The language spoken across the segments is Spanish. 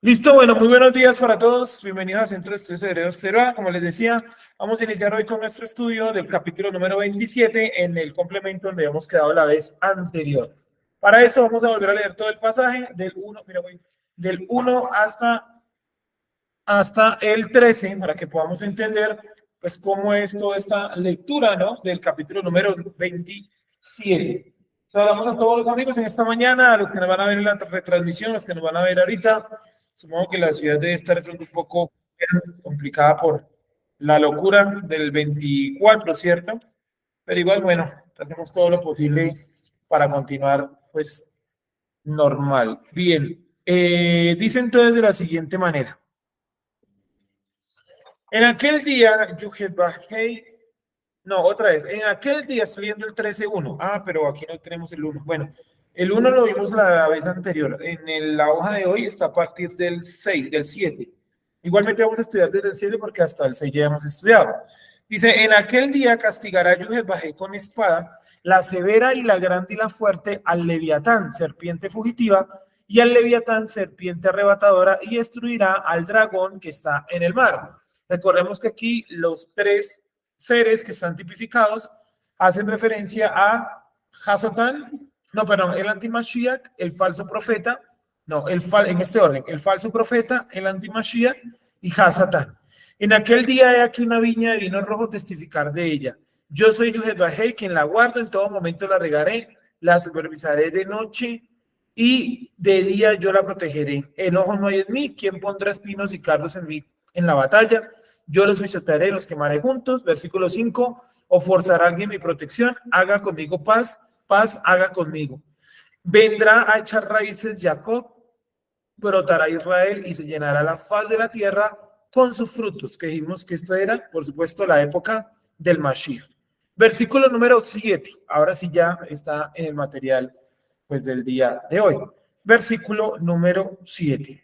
Listo, bueno, muy buenos días para todos. Bienvenidos a Centro de Estudios Hebreos Teruá. Como les decía, vamos a iniciar hoy con nuestro estudio del capítulo número 27 en el complemento donde hemos quedado la vez anterior. Para eso vamos a volver a leer todo el pasaje del 1, mira, del 1 hasta el 13 para que podamos entender pues cómo es toda esta lectura, ¿no? Del capítulo número 27. Saludamos a todos los amigos en esta mañana, a los que nos van a ver en la retransmisión, a los que nos van a ver ahorita. Supongo que la ciudad debe estar un poco complicada por la locura del 24, ¿cierto? Pero igual, bueno, hacemos todo lo posible para continuar, pues, normal. Bien, dice entonces de la siguiente manera. En aquel día, no, otra vez, en aquel día estoy viendo el 13.1. Ah, pero aquí no tenemos el 1. Bueno, el 1 lo vimos la vez anterior. La hoja de hoy está a partir del 6, del 7. Igualmente vamos a estudiar desde el 7 porque hasta el 6 ya hemos estudiado. Dice, en aquel día castigará Yuhet con espada, la severa y la grande y la fuerte, al Leviatán, serpiente fugitiva, y al Leviatán, serpiente arrebatadora, y destruirá al dragón que está en el mar. Recordemos que aquí los tres seres que están tipificados hacen referencia a Hasatán, no, perdón, el antimashiach, el falso profeta, no, en este orden, el falso profeta, el antimashiach y Hasatán. En aquel día hay aquí una viña de vino rojo testificar de ella. Yo soy Yuhet Bajei, quien la guardo, en todo momento la regaré, la supervisaré de noche y de día yo la protegeré. Enojo no hay en mí, ¿quién pondrá espinos y cardos en mí en la batalla? Yo los pisotearé, los quemaré juntos. Versículo 5, o forzará alguien mi protección, haga conmigo paz, paz haga conmigo. Vendrá a echar raíces Jacob, brotará Israel y se llenará la faz de la tierra con sus frutos, que dijimos que esto era, por supuesto, la época del Mashiach. Versículo número 7, ahora sí ya está en el material pues del día de hoy. Versículo número 7.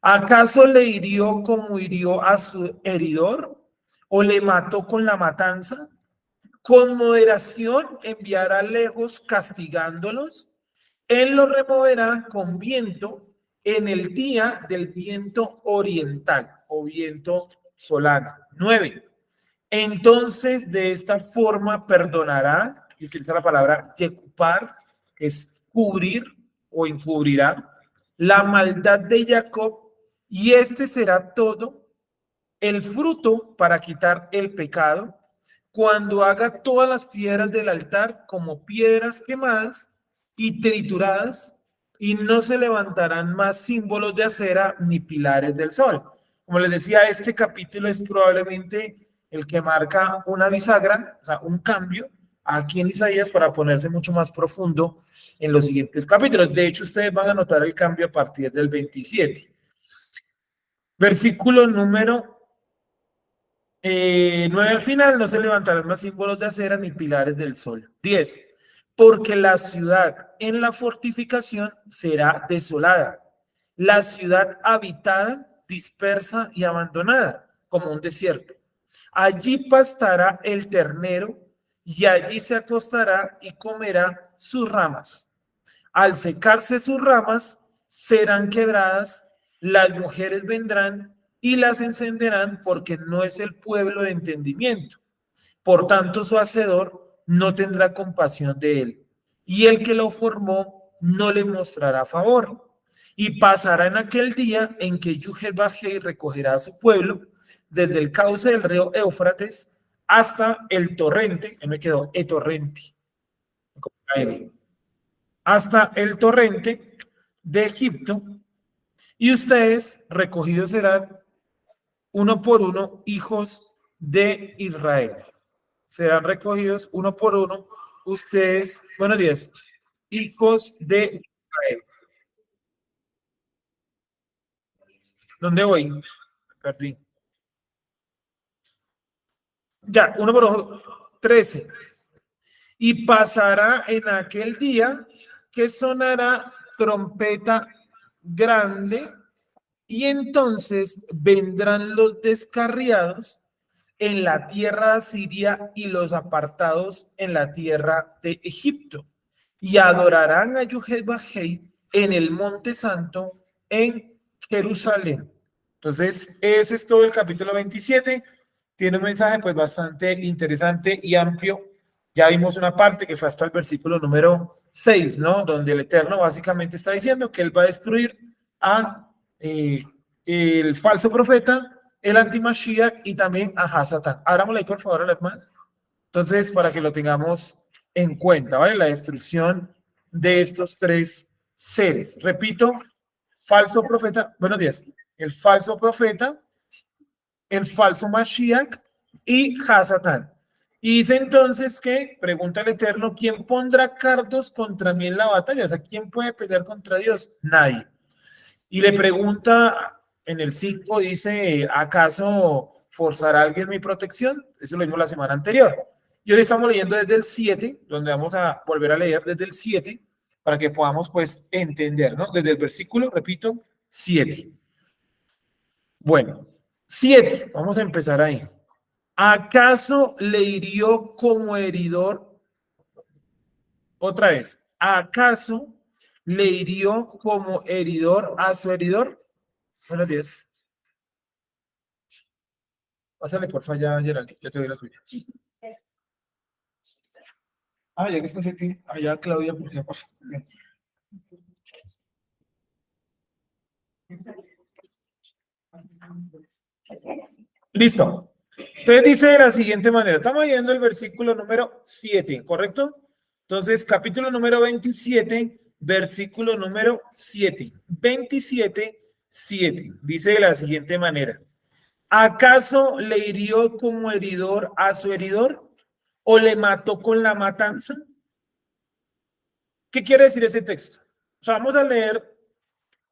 ¿Acaso le hirió como hirió a su heridor? ¿O le mató con la matanza? Con moderación enviará lejos castigándolos. Él los removerá con viento en el día del viento oriental o viento solano. 9. Entonces, de esta forma perdonará, y utiliza la palabra yekupar, que es cubrir o encubrirá, la maldad de Jacob, y este será todo el fruto para quitar el pecado, cuando haga todas las piedras del altar como piedras quemadas y trituradas, y no se levantarán más símbolos de acera ni pilares del sol. Como les decía, este capítulo es probablemente el que marca una bisagra, o sea, un cambio aquí en Isaías para ponerse mucho más profundo en los siguientes capítulos. De hecho, ustedes van a notar el cambio a partir del 27. Versículo número 9 al final, no se levantarán más símbolos de acera ni pilares del sol. 10. Porque la ciudad en la fortificación será desolada, la ciudad habitada, dispersa y abandonada, como un desierto. Allí pastará el ternero y allí se acostará y comerá sus ramas. Al secarse sus ramas, serán quebradas, las mujeres vendrán y las encenderán porque no es el pueblo de entendimiento. Por tanto, su hacedor no tendrá compasión de él, y el que lo formó no le mostrará favor. Y pasará en aquel día en que Yuhet Bajei recogerá a su pueblo desde el cauce del río Éufrates hasta el torrente, me quedó torrente, hasta el torrente de Egipto, y ustedes recogidos serán uno por uno, hijos de Israel. Serán recogidos uno por uno, ustedes, buenos días, hijos de Israel. ¿Dónde voy? Perdí. Ya, uno por uno, 13. Y pasará en aquel día que sonará trompeta grande, y entonces vendrán los descarriados en la tierra de Siria y los apartados en la tierra de Egipto, y adorarán a Yuhet Bajei en el monte santo en Jerusalén. Entonces, ese es todo el capítulo 27. Tiene un mensaje pues bastante interesante y amplio. Ya vimos una parte que fue hasta el versículo número 6, ¿no? Donde el Eterno básicamente está diciendo que él va a destruir a el falso profeta, el antimashiach y también a Hasatán. Abrámosle ahí por favor a la hermana. Entonces, para que lo tengamos en cuenta, ¿vale? La destrucción de estos tres seres. Repito, falso profeta, buenos días, el falso profeta, el falso Mashiach y Hasatán. Y dice entonces que, pregunta el Eterno, ¿quién pondrá cardos contra mí en la batalla? O sea, ¿quién puede pelear contra Dios? Nadie. Y le pregunta en el 5, dice, ¿acaso forzará alguien mi protección? Eso lo vimos la semana anterior. Y hoy estamos leyendo desde el 7, donde vamos a volver a leer desde el 7, para que podamos pues entender, ¿no? Desde el versículo, repito, 7. Bueno, 7, vamos a empezar ahí. ¿Acaso le hirió como heridor? Otra vez, ¿acaso le hirió como heridor a su heridor? Buenos días. Pásale, porfa, ya, Geraldine, ya te doy la tuya. Ah, ya que estás aquí, allá Claudia, por favor. Listo. Entonces dice de la siguiente manera, estamos leyendo el versículo número 7, ¿correcto? Entonces, capítulo número 27, versículo número 7. 27, 7. Dice de la siguiente manera, ¿acaso le hirió como heridor a su heridor o le mató con la matanza? ¿Qué quiere decir ese texto? O sea, vamos a leer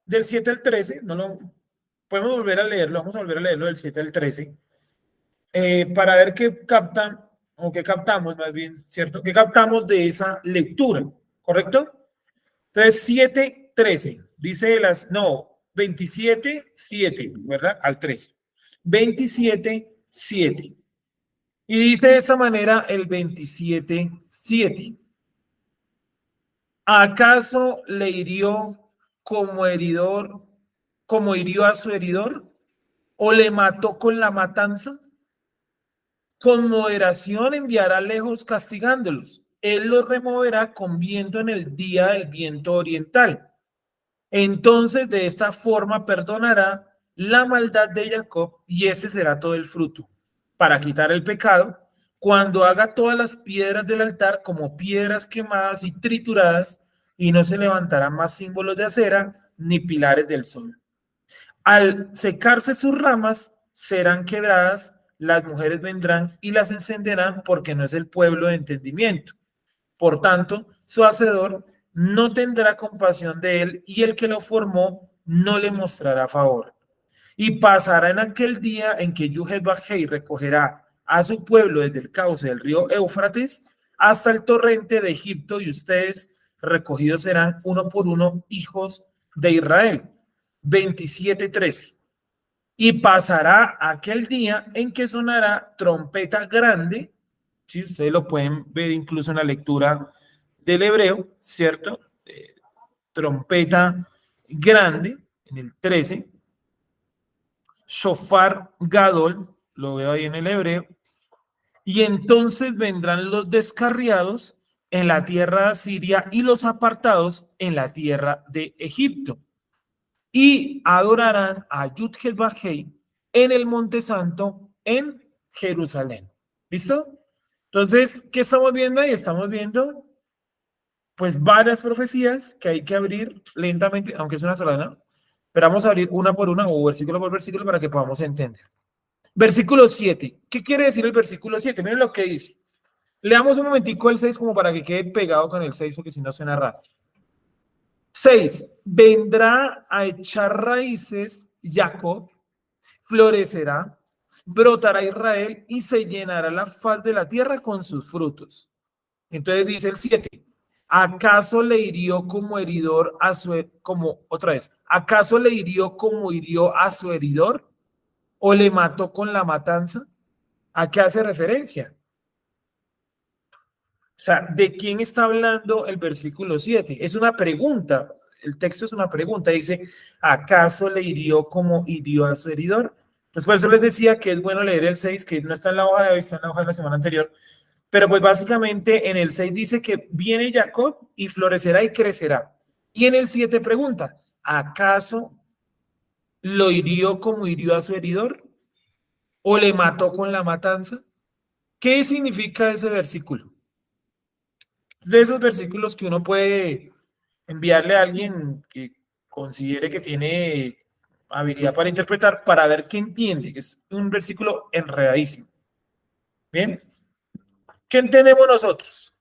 del 7 al 13, no lo podemos volver a leerlo, vamos a volver a leerlo del 7 al 13, para ver qué captan, o qué captamos más bien, ¿cierto? ¿Qué captamos de esa lectura? ¿Correcto? Entonces, 7, 13, dice las, no, 27, 7, ¿verdad? Al 13. 27, 7. Y dice de esta manera el 27, 7. ¿Acaso le hirió como heridor, como hirió a su heridor? ¿O le mató con la matanza? Con moderación enviará lejos castigándolos. Él los removerá con viento en el día del viento oriental. Entonces de esta forma perdonará la maldad de Jacob y ese será todo el fruto. Para quitar el pecado, cuando haga todas las piedras del altar como piedras quemadas y trituradas, y no se levantarán más símbolos de acera ni pilares del sol. Al secarse sus ramas, serán quebradas, las mujeres vendrán y las encenderán porque no es el pueblo de entendimiento. Por tanto, su hacedor no tendrá compasión de él y el que lo formó no le mostrará favor. Y pasará en aquel día en que Yuhet Bajei recogerá a su pueblo desde el cauce del río Éufrates hasta el torrente de Egipto y ustedes recogidos serán uno por uno hijos de Israel. 27:13. Y pasará aquel día en que sonará trompeta grande, ¿sí? Ustedes lo pueden ver incluso en la lectura del hebreo, ¿cierto? Trompeta grande, en el 13, shofar gadol, lo veo ahí en el hebreo, y entonces vendrán los descarriados en la tierra de Asiria y los apartados en la tierra de Egipto. Y adorarán a Yud-Hel-Bajei en el Monte Santo en Jerusalén. ¿Listo? Entonces, ¿qué estamos viendo ahí? Estamos viendo pues varias profecías que hay que abrir lentamente, aunque es una sola, ¿no? Pero vamos a abrir una por una o versículo por versículo para que podamos entender. Versículo 7. ¿Qué quiere decir el versículo 7? Miren lo que dice. Leamos un momentico el 6 como para que quede pegado con el 6 porque si no suena raro. 6. Vendrá a echar raíces Jacob, florecerá, brotará Israel y se llenará la faz de la tierra con sus frutos. Entonces dice el 7. ¿Acaso le hirió como heridor a su, como otra vez, acaso le hirió como hirió a su heridor o le mató con la matanza? ¿A qué hace referencia? O sea, ¿de quién está hablando el versículo 7? Es una pregunta. el texto es una pregunta, dice, ¿acaso le hirió como hirió a su heridor? Pues por eso les decía que es bueno leer el 6, que no está en la hoja de hoy, está en la hoja de la semana anterior, pero pues básicamente en el 6 dice que viene Jacob y florecerá y crecerá. Y en el 7 pregunta, ¿acaso lo hirió como hirió a su heridor? ¿O le mató con la matanza? ¿Qué significa ese versículo? De esos versículos que uno puede enviarle a alguien que considere que tiene habilidad para interpretar, para ver qué entiende. Es un versículo enredadísimo. Bien, ¿qué entendemos nosotros?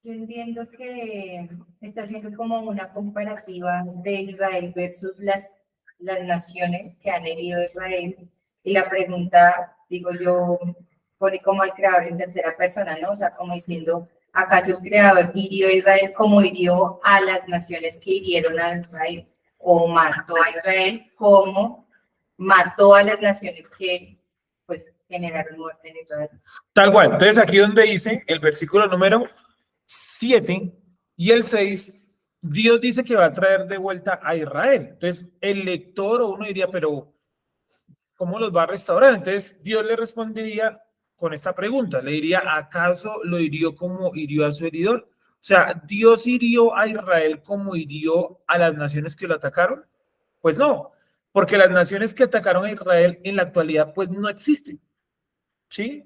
Yo entiendo que está haciendo como una comparativa de Israel versus las naciones que han herido a Israel. Y la pregunta, digo yo, pone como al creador en tercera persona, ¿no? O sea, como diciendo, ¿acaso el creador hirió a Israel como hirió a las naciones que hirieron a Israel? ¿O mató a Israel como mató a las naciones que, pues, generaron muerte en Israel? Tal cual. Entonces aquí donde dice el versículo número 7 y el 6, Dios dice que va a traer de vuelta a Israel. Entonces el lector o uno diría, pero ¿cómo los va a restaurar? Entonces Dios le respondería con esta pregunta, le diría, ¿acaso lo hirió como hirió a su heridor? O sea, ¿Dios hirió a Israel como hirió a las naciones que lo atacaron? Pues no, porque las naciones que atacaron a Israel en la actualidad pues no existen, ¿sí?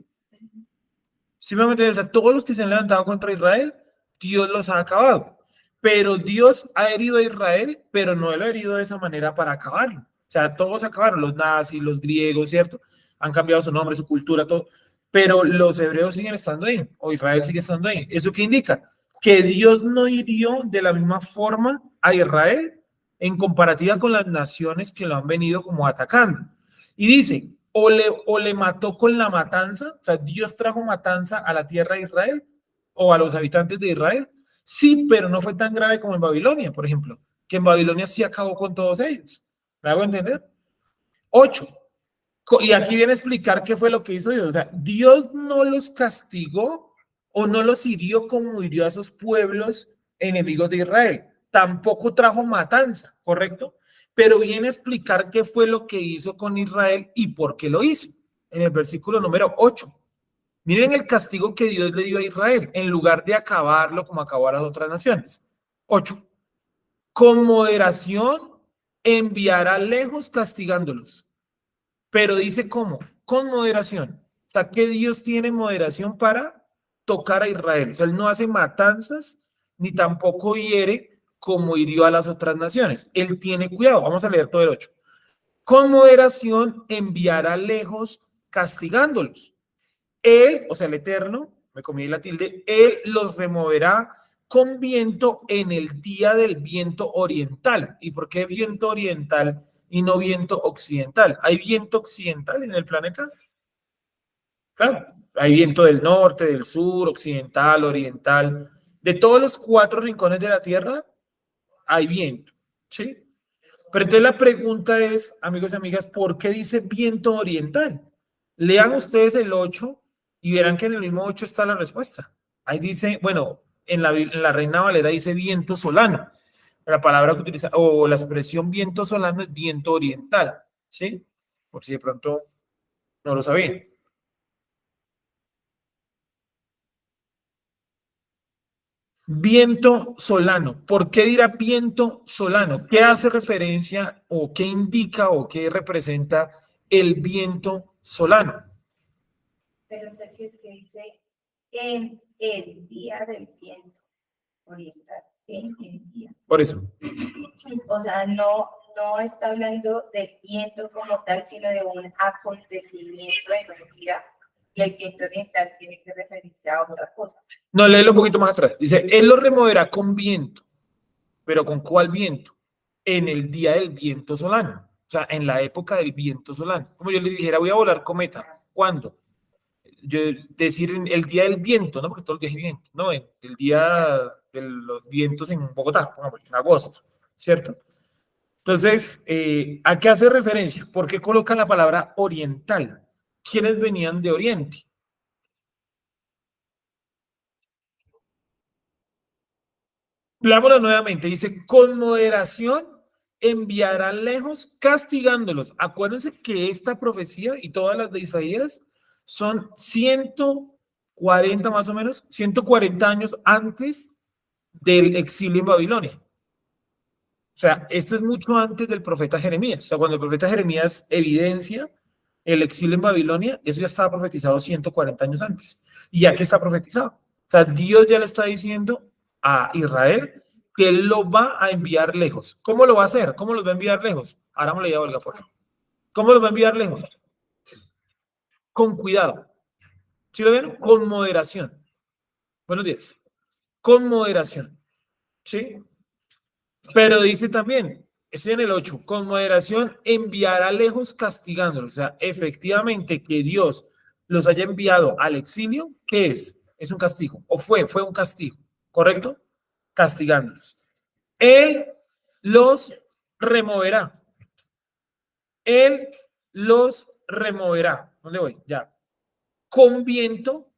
Simplemente, o sea, todos los que se han levantado contra Israel, Dios los ha acabado. Pero Dios ha herido a Israel, pero no lo ha herido de esa manera para acabarlo. O sea, todos acabaron, los nazis, los griegos, ¿cierto? Han cambiado su nombre, su cultura, todo. Pero los hebreos siguen estando ahí, o Israel sigue estando ahí. ¿Eso qué indica? Que Dios no hirió de la misma forma a Israel en comparativa con las naciones que lo han venido como atacando. Y dice, o le mató con la matanza, o sea, Dios trajo matanza a la tierra de Israel o a los habitantes de Israel. Sí, pero no fue tan grave como en Babilonia, por ejemplo, que en Babilonia sí acabó con todos ellos. ¿Me hago entender? 8. Y aquí viene a explicar qué fue lo que hizo Dios. O sea, Dios no los castigó o no los hirió como hirió a esos pueblos enemigos de Israel. Tampoco trajo matanza, ¿correcto? Pero viene a explicar qué fue lo que hizo con Israel y por qué lo hizo. En el versículo número 8. Miren el castigo que Dios le dio a Israel en lugar de acabarlo como acabó a las otras naciones. 8. Con moderación enviará lejos castigándolos. Pero dice cómo, con moderación. O sea, que Dios tiene moderación para tocar a Israel. O sea, él no hace matanzas ni tampoco hiere como hirió a las otras naciones. Él tiene cuidado. Vamos a leer todo el 8. Con moderación enviará lejos castigándolos. Él, o sea, el Eterno, me comí la tilde, él los removerá con viento en el día del viento oriental. ¿Y por qué viento oriental y no viento occidental? ¿Hay viento occidental en el planeta? Claro, hay viento del norte, del sur, occidental, oriental. De todos los 4 rincones de la Tierra hay viento, ¿sí? Pero entonces la pregunta es, amigos y amigas, ¿por qué dice viento oriental? Lean ustedes el 8 y verán que en el mismo 8 está la respuesta. Ahí dice, bueno, en la Reina Valera dice viento solano. La palabra que utiliza, o la expresión viento solano es viento oriental, ¿sí? Por si de pronto no lo sabían. Viento solano. ¿Por qué dirá viento solano? ¿Qué hace referencia o qué indica o qué representa el viento solano? Pero Sergio es que dice en el día del viento oriental, en el día. Por eso. O sea, no está hablando del viento como tal, sino de un acontecimiento en un día. Y el viento oriental tiene que referirse a otra cosa. No, léelo un poquito más atrás. Dice, él lo removerá con viento. ¿Pero con cuál viento? En el día del viento solano. O sea, en la época del viento solano. Como yo le dijera, voy a volar cometa. ¿Cuándo? Yo decir el día del viento, ¿no? Porque todos los días hay viento, ¿no? El día de los vientos en Bogotá, en agosto, ¿cierto? Entonces, ¿a qué hace referencia? ¿Por qué colocan la palabra oriental? ¿Quiénes venían de Oriente? Leámoslo nuevamente. Dice, con moderación enviará lejos castigándolos. Acuérdense que esta profecía y todas las de Isaías son 140 más o menos, 140 años antes del exilio en Babilonia. O sea, esto es mucho antes del profeta Jeremías. O sea, cuando el profeta Jeremías evidencia el exilio en Babilonia, eso ya estaba profetizado 140 años antes. Y ya que está profetizado. O sea, Dios ya le está diciendo a Israel que él lo va a enviar lejos. ¿Cómo lo va a hacer? ¿Cómo los va a enviar lejos? Ahora me a Olga, por favor. ¿Cómo los va a enviar lejos? Con cuidado. ¿Sí lo ven? Con moderación. Buenos días. Con moderación. ¿Sí? Pero dice también, estoy en el 8, con moderación enviará lejos castigándolos. O sea, efectivamente que Dios los haya enviado al exilio, ¿qué es? Es un castigo, o fue un castigo, ¿correcto? Castigándolos. Él los removerá. Él los removerá. ¿Dónde voy? Ya. Con viento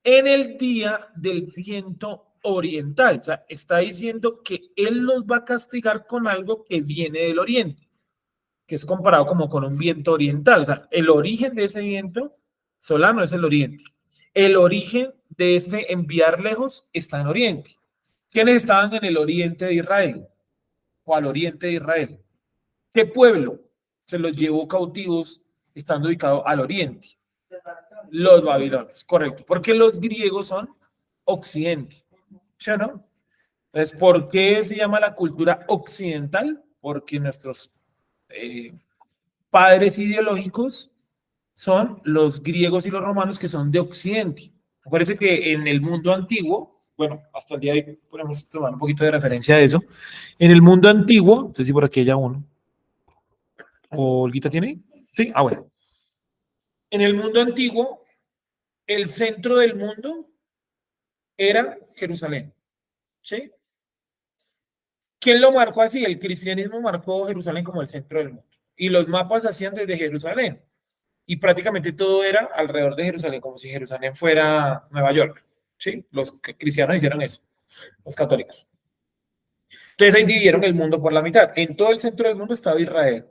en el día del viento oriental. O sea, está diciendo que él los va a castigar con algo que viene del oriente, que es comparado como con un viento oriental. O sea, el origen de ese viento solano es el oriente. El origen de este enviar lejos está en oriente. ¿Quiénes estaban en el oriente de Israel? O al oriente de Israel. ¿Qué pueblo se los llevó cautivos estando ubicado al oriente? Los babilonios, correcto. Porque los griegos son occidente, ¿sí o no? Entonces, ¿por qué se llama la cultura occidental? Porque nuestros eh, padres ideológicos son los griegos y los romanos que son de occidente. Parece que en el mundo antiguo, bueno, hasta el día de hoy podemos tomar un poquito de referencia a eso. En el mundo antiguo, no sé si por aquí haya uno. ¿O Olguita tiene? Sí, ah, bueno. En el mundo antiguo, el centro del mundo era Jerusalén. ¿Sí? ¿Quién lo marcó así? El cristianismo marcó Jerusalén como el centro del mundo. Y los mapas hacían desde Jerusalén. Y prácticamente todo era alrededor de Jerusalén, como si Jerusalén fuera Nueva York. ¿Sí? Los cristianos hicieron eso, los católicos. Entonces ahí dividieron el mundo por la mitad. En todo el centro del mundo estaba Israel.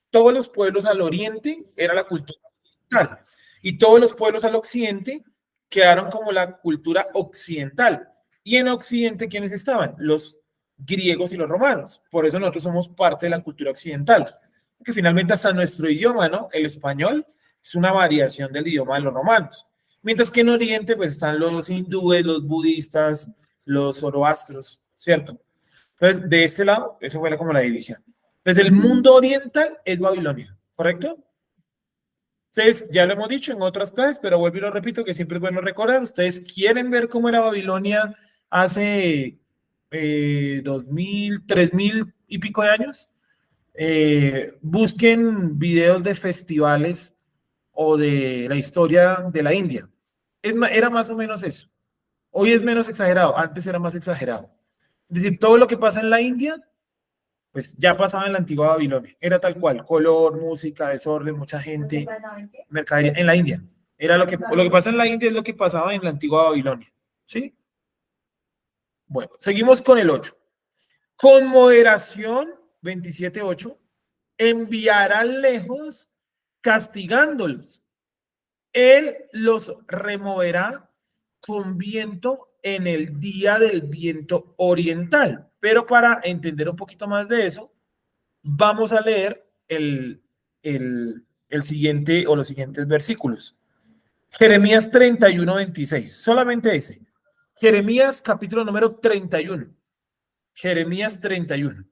Todos los pueblos al oriente era la cultura occidental. Y todos los pueblos al occidente quedaron como la cultura occidental. Y en occidente, ¿quiénes estaban? Los griegos y los romanos. Por eso nosotros somos parte de la cultura occidental. Que finalmente hasta nuestro idioma, ¿no? El español es una variación del idioma de los romanos. Mientras que en Oriente, pues están los hindúes, los budistas, los zoroastros, ¿cierto? Entonces, de este lado, eso fue como la división. Entonces, el mundo oriental es Babilonia, ¿correcto? Entonces, ya lo hemos dicho en otras clases, pero vuelvo y lo repito, que siempre es bueno recordar. Ustedes quieren ver cómo era Babilonia hace 2000, 3000 y pico de años. Busquen videos de festivales o de la historia de la India. Era más o menos eso. Hoy es menos exagerado, antes era más exagerado. Es decir, todo lo que pasa en la India, pues ya pasaba en la antigua Babilonia. Era tal cual, color, música, desorden, mucha gente, mercadería. En la India. Era lo que pasa en la India es lo que pasaba en la antigua Babilonia. ¿Sí? Bueno, seguimos con el 8. Con moderación, 27:8, enviará lejos castigándolos. Él los removerá con viento en el día del viento oriental. Pero para entender un poquito más de eso, vamos a leer el siguiente o los siguientes versículos. Jeremías 31:26, solamente ese. Jeremías capítulo número 31. Jeremías 31.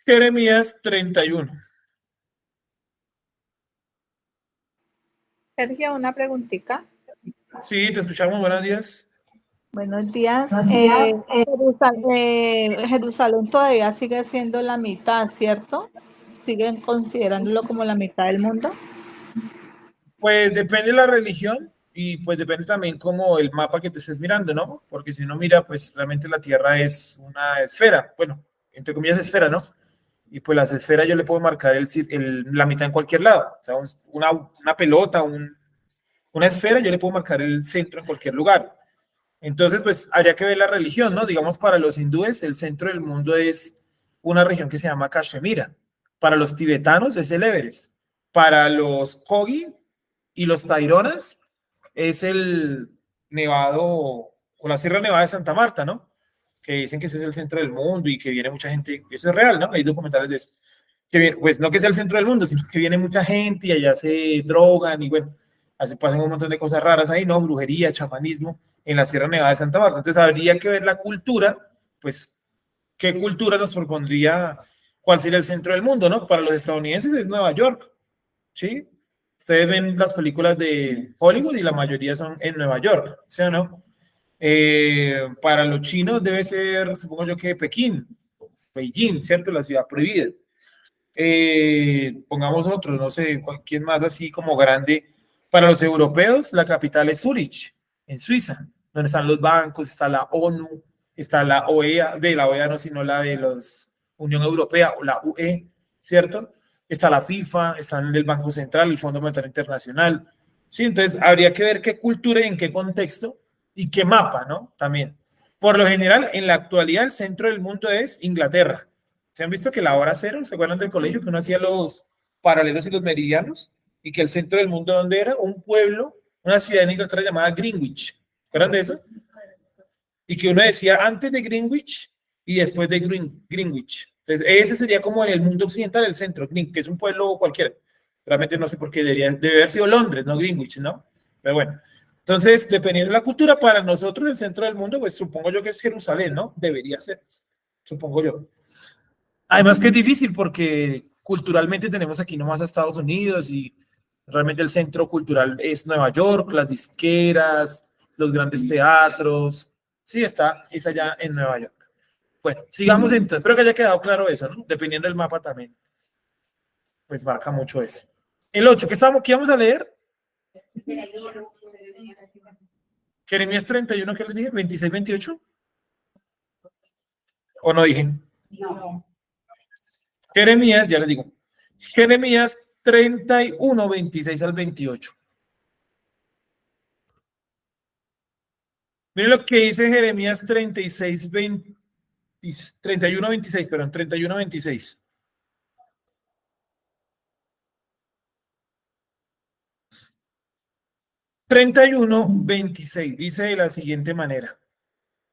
Jeremías 31. Sergio, una preguntita. Sí, te escuchamos. Buenos días. Buenos días. Jerusalén todavía sigue siendo la mitad, ¿cierto? ¿Siguen considerándolo como la mitad del mundo? Pues depende de la religión y pues depende también como el mapa que te estés mirando, ¿no? Porque si uno mira, pues realmente la Tierra es una esfera. Bueno, entre comillas, esfera, ¿no? Y pues las esferas yo le puedo marcar la mitad en cualquier lado. O sea, una pelota, una esfera, yo le puedo marcar el centro en cualquier lugar. Entonces, pues habría que ver la religión, ¿no? Digamos, para los hindúes, el centro del mundo es una región que se llama Cachemira. Para los tibetanos es el Everest. Para los Kogi y los Taironas es el Nevado o la Sierra Nevada de Santa Marta, ¿no? Que dicen que ese es el centro del mundo y que viene mucha gente. Eso es real, ¿no? Hay documentales de eso. Que viene, pues no que sea el centro del mundo, sino que viene mucha gente y allá se drogan y bueno, así pasan un montón de cosas raras ahí, ¿no? Brujería, chamanismo en la Sierra Nevada de Santa Marta. Entonces habría que ver la cultura, pues, ¿qué cultura nos propondría? ¿Cuál sería el centro del mundo, no? Para los estadounidenses es Nueva York, ¿sí? Ustedes ven las películas de Hollywood y la mayoría son en Nueva York, ¿sí o no? Para los chinos debe ser, supongo yo que Pekín, Beijing, ¿cierto? La ciudad prohibida. Pongamos otro, no sé, quién más así como grande. Para los europeos, la capital es Zurich, en Suiza, donde están los bancos, está la ONU, está la OEA, de la OEA no, sino la de los Unión Europea o la UE, ¿cierto? Está la FIFA, está en el Banco Central, el Fondo Monetario Internacional. Sí, entonces habría que ver qué cultura y en qué contexto y qué mapa, ¿no? También. Por lo general, en la actualidad, el centro del mundo es Inglaterra. ¿Se han visto que la hora cero, se acuerdan del colegio que uno hacía los paralelos y los meridianos? Y que el centro del mundo, ¿dónde era? Un pueblo, una ciudad en Inglaterra llamada Greenwich. ¿Se acuerdan de eso? Y que uno decía antes de Greenwich y después de Greenwich. Entonces, ese sería como en el mundo occidental el centro, que es un pueblo cualquiera. Realmente no sé por qué debe haber sido Londres, no Greenwich, ¿no? Pero bueno. Entonces, dependiendo de la cultura, para nosotros el centro del mundo, pues supongo yo que es Jerusalén, ¿no? Debería ser, supongo yo. Además que es difícil porque culturalmente tenemos aquí nomás a Estados Unidos y realmente el centro cultural es Nueva York, las disqueras, los grandes teatros. Sí, es allá en Nueva York. Bueno, sigamos entonces. Espero que haya quedado claro eso, ¿no? Dependiendo del mapa también, pues marca mucho eso. El 8, ¿qué íbamos a leer? Jeremías 31, ¿qué les dije? 26, 28. ¿O no dije? No. Jeremías, ya les digo. Jeremías 31, 26 al 28. Miren lo que dice Jeremías 36, 20, 31, 26, perdón, 31, 26. Treinta y uno 26 dice de la siguiente manera: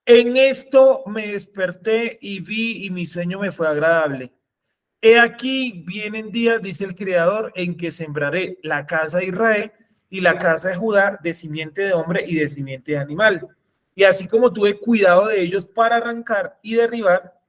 en esto me desperté y vi, y mi sueño me fue agradable. He aquí vienen días, dice el Creador, en que sembraré la casa de Israel y la casa de Judá de simiente de hombre y de simiente de animal. Y así como tuve cuidado de ellos para arrancar y derribar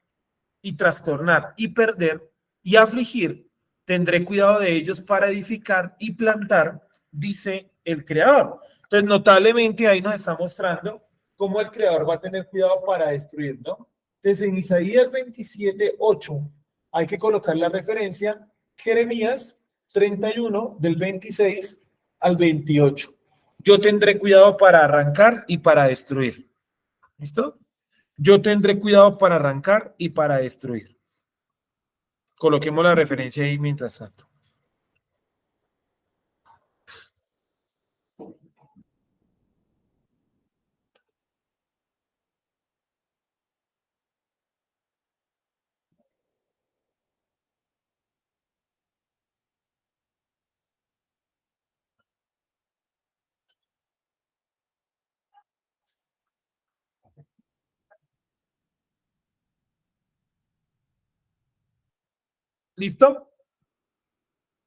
y trastornar y perder y afligir, tendré cuidado de ellos para edificar y plantar, dice el Creador. Entonces, notablemente ahí nos está mostrando cómo el Creador va a tener cuidado para destruir, ¿no? Entonces, en Isaías 27, 8, hay que colocar la referencia Jeremías 31, del 26 al 28. Yo tendré cuidado para arrancar y para destruir. ¿Listo? Yo tendré cuidado para arrancar y para destruir. Coloquemos la referencia ahí mientras tanto. ¿Listo?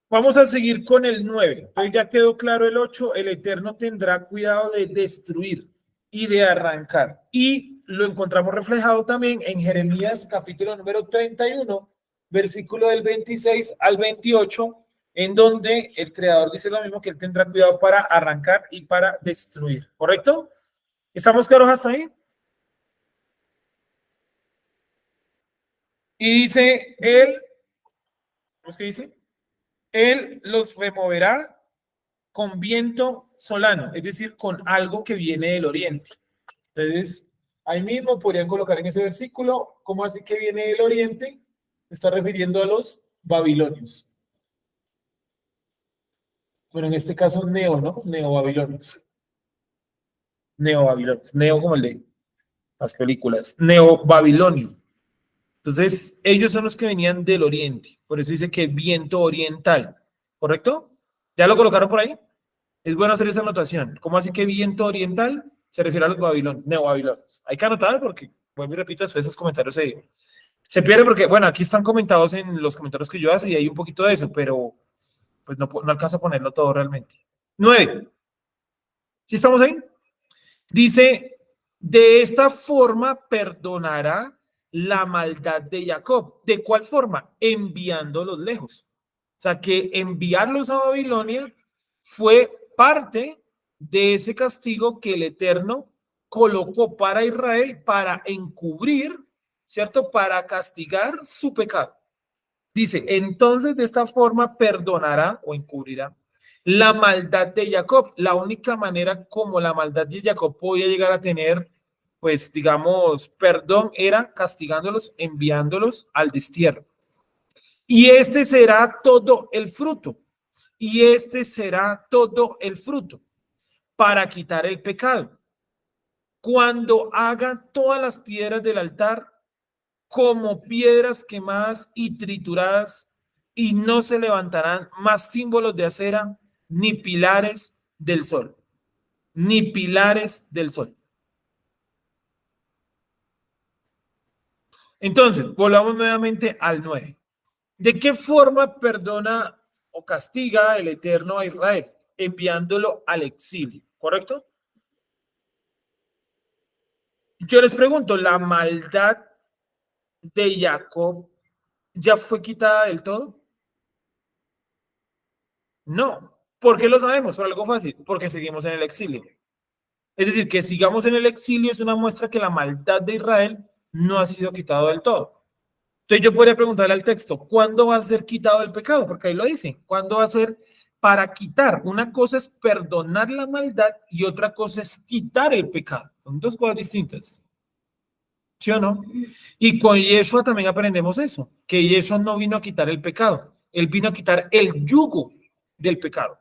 Vamos a seguir con el 9. Entonces ya quedó claro el 8. El Eterno tendrá cuidado de destruir y de arrancar. Y lo encontramos reflejado también en Jeremías capítulo número 31, versículo del 26 al 28, en donde el Creador dice lo mismo, que él tendrá cuidado para arrancar y para destruir. ¿Correcto? ¿Estamos claros hasta ahí? Y dice él, ¿cómo es que dice? Él los removerá con viento solano, es decir, con algo que viene del oriente. Entonces, Ahí mismo podrían colocar en ese versículo, ¿cómo así que viene del oriente? Se está refiriendo a los babilonios. Bueno, en este caso neo, ¿no? Neobabilonios. Neobabilonios. Neo como el de las películas. Neobabilonio. Entonces, ellos son los que venían del oriente. Por eso dice que viento oriental. ¿Correcto? ¿Ya lo colocaron por ahí? Es bueno hacer esa anotación. ¿Cómo así que viento oriental? Se refiere a los babilonios, neobabilonios. Hay que anotar porque, vuelvo y repito, después esos comentarios se pierden porque, bueno, aquí están comentados en los comentarios que yo hago y hay un poquito de eso, pero pues no alcanzo a ponerlo todo realmente. 9. ¿Sí estamos ahí? Dice, de esta forma perdonará la maldad de Jacob. ¿De cuál forma? Enviándolos lejos. O sea, que enviarlos a Babilonia fue parte de ese castigo que el Eterno colocó para Israel para encubrir, ¿cierto? Para castigar su pecado. Dice, entonces de esta forma perdonará o encubrirá la maldad de Jacob. La única manera como la maldad de Jacob podía llegar a tener, pues digamos, perdón, era castigándolos, enviándolos al destierro. Y este será todo el fruto. Y este será todo el fruto para quitar el pecado. Cuando hagan todas las piedras del altar como piedras quemadas y trituradas, y no se levantarán más símbolos de acera, ni pilares del sol, ni pilares del sol. Entonces, volvamos nuevamente al 9. ¿De qué forma perdona o castiga el Eterno a Israel? Enviándolo al exilio, ¿correcto? Yo les pregunto, ¿la maldad de Jacob ya fue quitada del todo? No. ¿Por qué lo sabemos? Por algo fácil, porque seguimos en el exilio. Es decir, que sigamos en el exilio es una muestra que la maldad de Israel no ha sido quitada del todo. Entonces yo podría preguntarle al texto, ¿cuándo va a ser quitado el pecado? Porque ahí lo dice, ¿cuándo va a ser para quitar? Una cosa es perdonar la maldad y otra cosa es quitar el pecado. Son dos cosas distintas. ¿Sí o no? Y con Yeshua también aprendemos eso, que Yeshua no vino a quitar el pecado, él vino a quitar el yugo del pecado.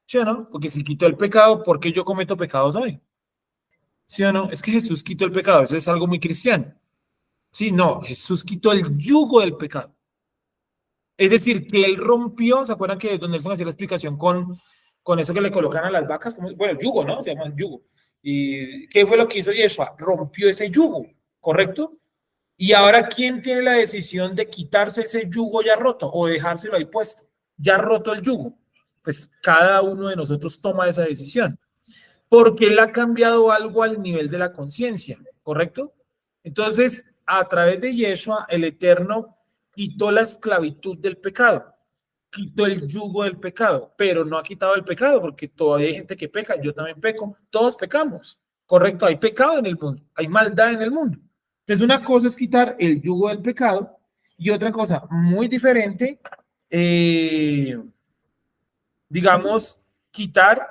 ¿Sí o no? Porque si quitó el pecado, ¿por qué yo cometo pecados hoy? ¿Sí o no? Es que Jesús quitó el pecado, eso es algo muy cristiano. Sí, no, Jesús quitó el yugo del pecado. Es decir, que él rompió, ¿se acuerdan que don Nelson hacía la explicación con eso que le colocan a las vacas? Bueno, el yugo, ¿no? Se llama yugo. ¿Y qué fue lo que hizo Yeshua? Rompió ese yugo, ¿correcto? Y ahora, ¿quién tiene la decisión de quitarse ese yugo ya roto o dejárselo ahí puesto? Ya roto el yugo. Pues cada uno de nosotros toma esa decisión. Porque él ha cambiado algo al nivel de la conciencia, ¿correcto? Entonces, a través de Yeshua, el Eterno quitó la esclavitud del pecado, quitó el yugo del pecado, pero no ha quitado el pecado, porque todavía hay gente que peca, yo también peco, todos pecamos, ¿correcto? Hay pecado en el mundo, hay maldad en el mundo. Entonces, una cosa es quitar el yugo del pecado y otra cosa muy diferente, digamos, quitar,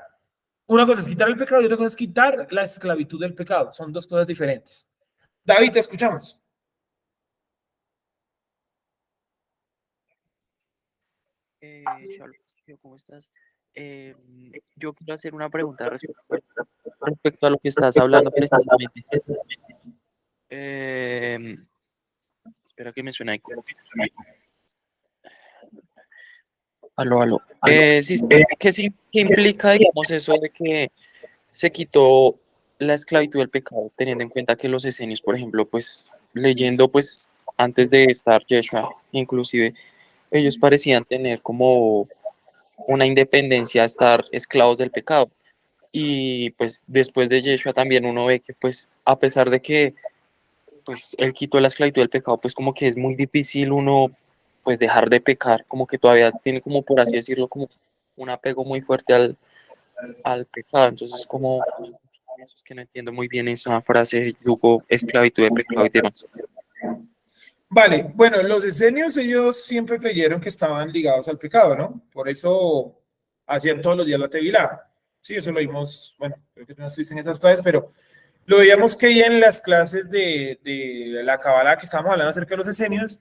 una cosa es quitar el pecado y otra cosa es quitar la esclavitud del pecado. Son dos cosas diferentes. David, te escuchamos. Shalom, Sergio, ¿cómo estás? Yo quiero hacer una pregunta respecto a lo que estás hablando precisamente. Espera que me suena eco. Aló, aló. Sí, ¿qué implica, digamos, eso de que se quitó la esclavitud del pecado, teniendo en cuenta que los esenios, por ejemplo, pues leyendo, pues antes de estar Yeshua, inclusive, ellos parecían tener como una independencia a estar esclavos del pecado. Y pues después de Yeshua también uno ve que pues a pesar de que pues él quitó la esclavitud del pecado, pues como que es muy difícil uno pues dejar de pecar, como que todavía tiene como por así decirlo como un apego muy fuerte al pecado. Entonces como eso es que no entiendo muy bien esa frase, yugo, esclavitud de pecado y demás. Vale, bueno, los esenios ellos siempre creyeron que estaban ligados al pecado, ¿no? Por eso hacían todos los días la tevilá. Sí, eso lo vimos, bueno, creo que no estuviste en esas clases, pero Lo veíamos que ya en las clases de la Kabbalah que estábamos hablando acerca de los esenios,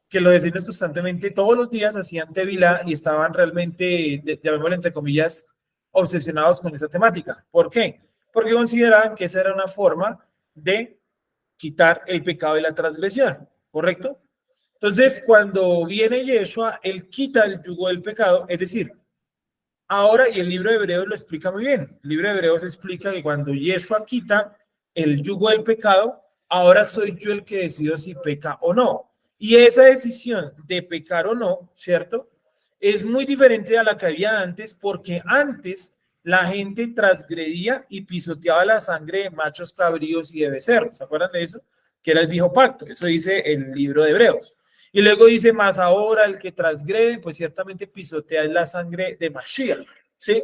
que los esenios constantemente, todos los días hacían tevilá y estaban realmente, llamémoslo entre comillas, obsesionados con esa temática. ¿Por qué? Porque consideraban que esa era una forma de quitar el pecado y la transgresión, ¿correcto? Entonces, cuando viene Yeshua, él quita el yugo del pecado, es decir, ahora, y el libro de Hebreos lo explica muy bien, el libro de Hebreos explica que cuando Yeshua quita el yugo del pecado, ahora soy yo el que decido si peca o no. Y esa decisión de pecar o no, ¿cierto? Es muy diferente a la que había antes, porque antes la gente transgredía y pisoteaba la sangre de machos cabríos y de becerros. ¿Se acuerdan de eso? Que era el viejo pacto. Eso dice el libro de Hebreos. Y luego dice, más ahora el que transgrede, pues ciertamente pisotea la sangre de Mashiach, ¿sí?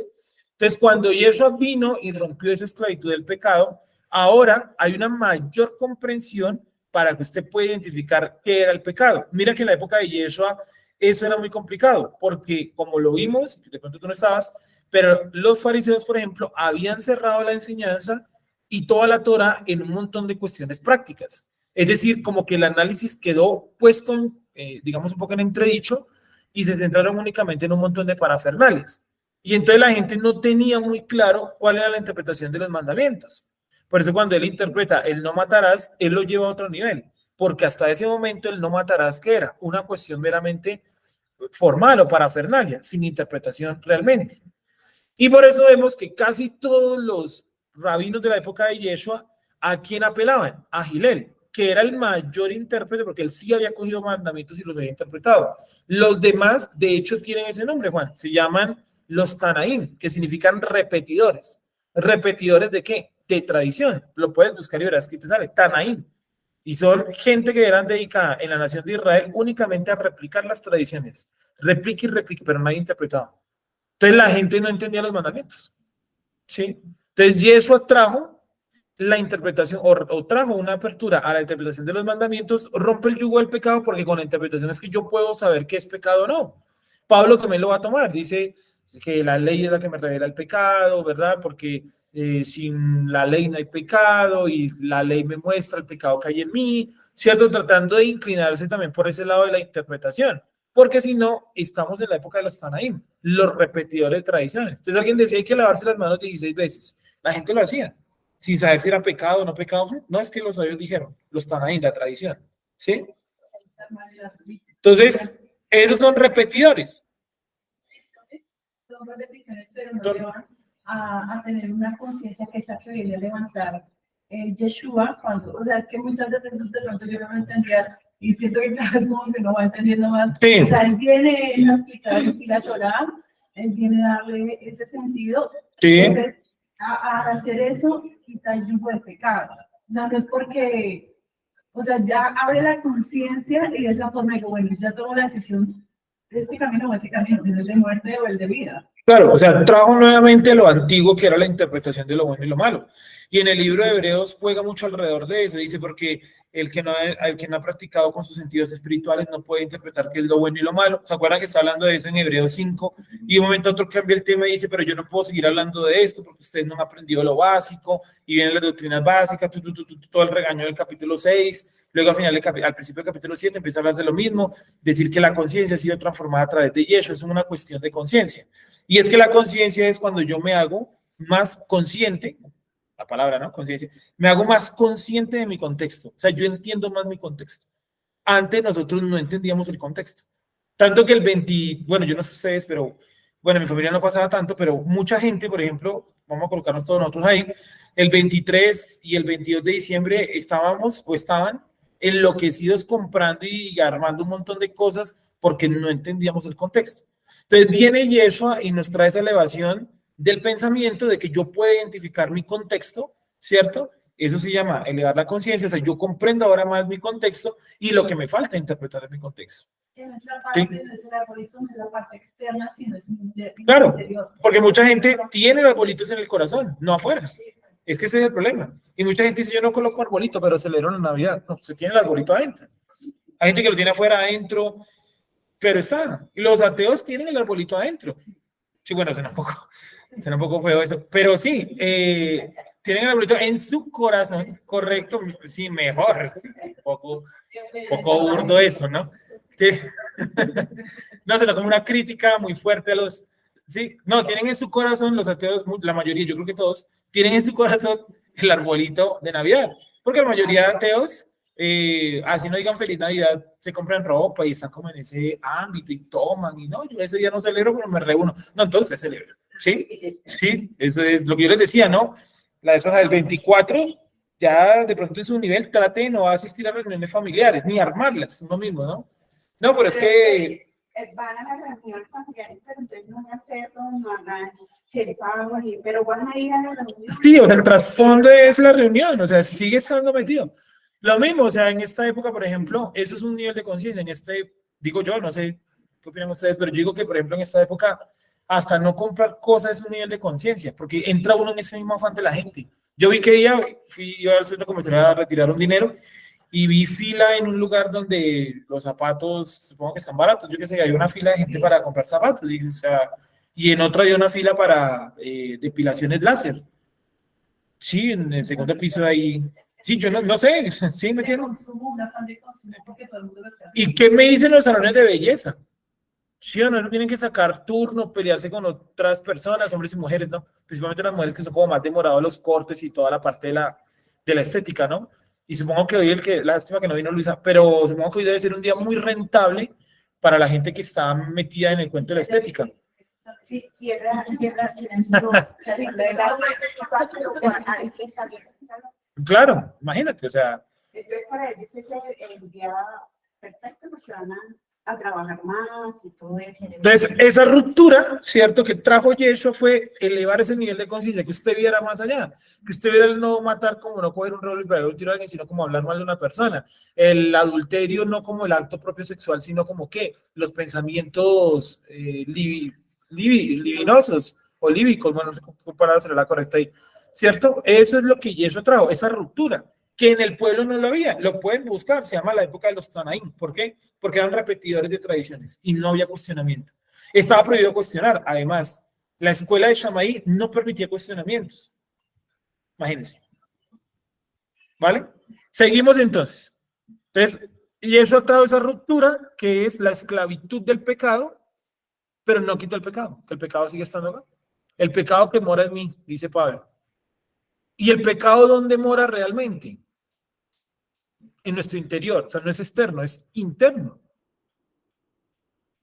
Entonces, cuando Yeshua vino y rompió esa esclavitud del pecado, ahora hay una mayor comprensión para que usted pueda identificar qué era el pecado. Mira que en la época de Yeshua eso era muy complicado, porque como lo vimos, de pronto tú no estabas, pero los fariseos, por ejemplo, habían cerrado la enseñanza y toda la Torah en un montón de cuestiones prácticas. Es decir, como que el análisis quedó puesto, digamos, un poco en entredicho y se centraron únicamente en un montón de parafernales. Y entonces la gente no tenía muy claro cuál era la interpretación de los mandamientos. Por eso cuando él interpreta el no matarás, él lo lleva a otro nivel, porque hasta ese momento el no matarás, ¿qué era? Una cuestión meramente formal o parafernalia, sin interpretación realmente. Y por eso vemos que casi todos los rabinos de la época de Yeshua, ¿a quién apelaban? A Gilel, que era el mayor intérprete, porque él sí había cogido mandamientos y los había interpretado. Los demás, de hecho, tienen ese nombre, Juan, se llaman los Tanaim, que significan repetidores. ¿Repetidores de qué? De tradición. Lo puedes buscar y verás que te sale, Tanaim. Y son gente que eran dedicada en la nación de Israel únicamente a replicar las tradiciones. Replique y replique, pero nadie interpretaba. Entonces la gente no entendía los mandamientos, ¿sí? Entonces Yeshua trajo la interpretación o trajo una apertura a la interpretación de los mandamientos, rompe el yugo del pecado porque con la interpretación es que yo puedo saber qué es pecado o no. Pablo también lo va a tomar, dice que la ley es la que me revela el pecado, ¿verdad? Porque sin la ley no hay pecado y la ley me muestra el pecado que hay en mí, ¿cierto? Tratando de inclinarse también por ese lado de la interpretación. Porque si no, estamos en la época de los Tanaim, los repetidores de tradiciones. Entonces alguien decía hay que lavarse las manos 16 veces. La gente lo hacía, sin saber si era pecado o no pecado. No es que los sabios dijeron, los Tanaim, la tradición. ¿Sí? Entonces, esos son repetidores. Son repeticiones, pero no llevan a tener una conciencia que es la que viene a levantar Yeshua. Cuando, o sea, es que muchas veces de pronto yo no lo entendía. Y siento que cada vez como se nos va entendiendo más. Sí. O sea, él viene a explicar si la Torah, él viene a darle ese sentido. Sí. Entonces, a hacer eso, quita el yugo de pecado. O sea, no es porque, o sea, ya abre la conciencia y de esa forma digo, bueno, ya tomo la decisión, este camino o ese camino, ¿es el de muerte o el de vida? Claro, o sea, trajo nuevamente lo antiguo que era la interpretación de lo bueno y lo malo. Y en el libro de Hebreos juega mucho alrededor de eso, dice, porque el que no ha practicado con sus sentidos espirituales no puede interpretar qué es lo bueno y lo malo. ¿Se acuerdan que está hablando de eso en Hebreos 5? Y de un momento a otro cambia el tema y dice, pero yo no puedo seguir hablando de esto porque ustedes no han aprendido lo básico, y vienen las doctrinas básicas, todo el regaño del capítulo 6. Luego al principio del capítulo 7 empieza a hablar de lo mismo, decir que la conciencia ha sido transformada a través de Yeshua, es una cuestión de conciencia. Y es que la conciencia es cuando yo me hago más consciente, la palabra, ¿no? Conciencia, me hago más consciente de mi contexto, o sea, yo entiendo más mi contexto. Antes nosotros no entendíamos el contexto. Tanto que bueno, yo no sé ustedes, pero bueno, en mi familia no pasaba tanto, pero mucha gente, por ejemplo, vamos a colocarnos todos nosotros ahí, el 23 y el 22 de diciembre estaban enloquecidos comprando y armando un montón de cosas porque no entendíamos el contexto. Entonces viene Yeshua y nos trae esa elevación del pensamiento de que yo puedo identificar mi contexto, ¿cierto? Eso se llama elevar la conciencia, o sea, yo comprendo ahora más mi contexto y lo que me falta interpretar en mi contexto. En nuestra parte, Sí. no es el arbolito, no es la parte externa, sino es Claro, interior. porque mucha gente tiene arbolitos en el corazón, no afuera. Es que ese es el problema. Y mucha gente dice, yo no coloco arbolito, pero celebro la Navidad. No, se tiene el arbolito adentro. Hay gente que lo tiene afuera, adentro, pero está. Los ateos tienen el arbolito adentro. Sí, bueno, suena un poco feo eso. Pero sí, tienen el arbolito en su corazón, correcto, sí, mejor, sí, poco burdo eso, ¿no? Que- no, sino como una crítica muy fuerte a los, sí, no, tienen en su corazón, los ateos, la mayoría, yo creo que todos, tienen en su corazón el arbolito de Navidad, porque la mayoría de ateos, así no digan feliz Navidad, se compran ropa y están como en ese ámbito y toman, y no, yo ese día no celebro, pero me reúno, no, entonces celebro, ¿sí? Sí, eso es lo que yo les decía, ¿no? La esposa del 24, ya de pronto en su nivel, trate de no asistir a reuniones familiares, ni armarlas, uno mismo, ¿no? No, pero es que van a las reuniones familiares, pero entonces no van a hacerlo, no hagan el pago, pero van a ir a la reunión. sí, o sea, el trasfondo es la reunión, o sea, sigue estando metido. Lo mismo, o sea, en esta época, por ejemplo, eso es un nivel de conciencia. En este, digo yo, no sé qué opinan ustedes, pero yo digo que, por ejemplo, en esta época, hasta no comprar cosas es un nivel de conciencia, porque entra uno en ese mismo afán de la gente. Yo vi que día fui yo al centro comercial a retirar un dinero y vi fila en un lugar donde los zapatos, supongo que están baratos, yo qué sé, hay una fila de gente para comprar zapatos, y, o sea, y en otra hay una fila para depilaciones láser. Sí, en el segundo piso ahí. Sí, yo no sé, sí, me De entiendo. consumo, un afán de consumo, porque todo el mundo lo está ¿Y haciendo. qué me dicen los salones de belleza? Sí o no, no tienen que sacar turno, pelearse con otras personas, hombres y mujeres, ¿no? Principalmente las mujeres que son como más demorados los cortes y toda la parte de la estética, ¿no? Y supongo que hoy lástima que no vino Luisa, pero supongo que hoy debe ser un día muy rentable para la gente que está metida en el cuento de la estética. Sí, cierra, silencio, saliendo de la ahí está bien. Claro, imagínate, o sea, Entonces, para ellos es el día perfecto, porque van a trabajar más y todo eso. entonces, esa ruptura, ¿cierto? Que trajo Yeshua fue elevar ese nivel de conciencia, que usted viera más allá, que usted viera el no matar como no coger un rol y pegar un tiro a alguien, sino como hablar mal de una persona. El adulterio no como el acto propio sexual, sino como que los pensamientos libinosos o líbicos, bueno, no sé qué palabra será la correcta ahí, ¿cierto? Eso es lo que Yeshua trajo, esa ruptura, que en el pueblo no lo había, lo pueden buscar, se llama la época de los Tanaín. ¿Por qué? Porque eran repetidores de tradiciones y no había cuestionamiento. Estaba prohibido cuestionar. Además, la escuela de Shammai no permitía cuestionamientos. Imagínense. ¿Vale? Seguimos entonces. Entonces, y eso ha traído esa ruptura que es la esclavitud del pecado, pero no quita el pecado, que el pecado sigue estando acá. El pecado que mora en mí, dice Pablo. ¿Y el pecado dónde mora realmente? En nuestro interior, o sea, no es externo, es interno.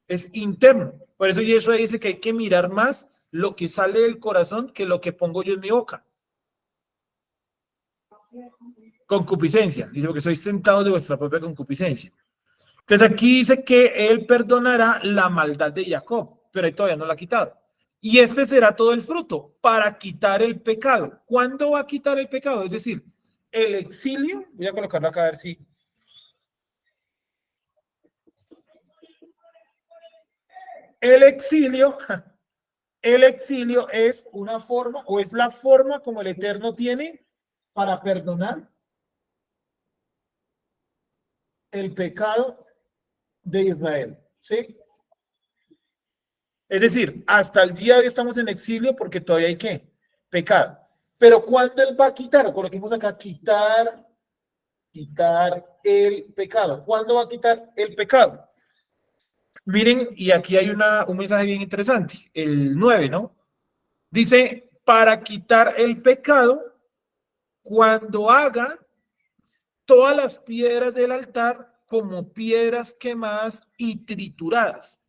Es interno. Por eso Yeshua dice que hay que mirar más lo que sale del corazón que lo que pongo yo en mi boca. Concupiscencia. Dice, porque sois tentados de vuestra propia concupiscencia. Entonces aquí dice que él perdonará la maldad de Jacob, pero él todavía no la ha quitado. Y este será todo el fruto para quitar el pecado. ¿Cuándo va a quitar el pecado? Es decir, el exilio, voy a colocarlo acá a ver si. El exilio es una forma o es la forma como el Eterno tiene para perdonar el pecado de Israel. ¿Sí? Es decir, hasta el día de hoy estamos en exilio porque todavía hay ¿qué? Pecado. Pero ¿cuándo él va a quitar? O coloquemos acá, quitar el pecado. ¿Cuándo va a quitar el pecado? Miren, y aquí hay un mensaje bien interesante, el 9, ¿no? Dice, para quitar el pecado, cuando haga todas las piedras del altar como piedras quemadas y trituradas,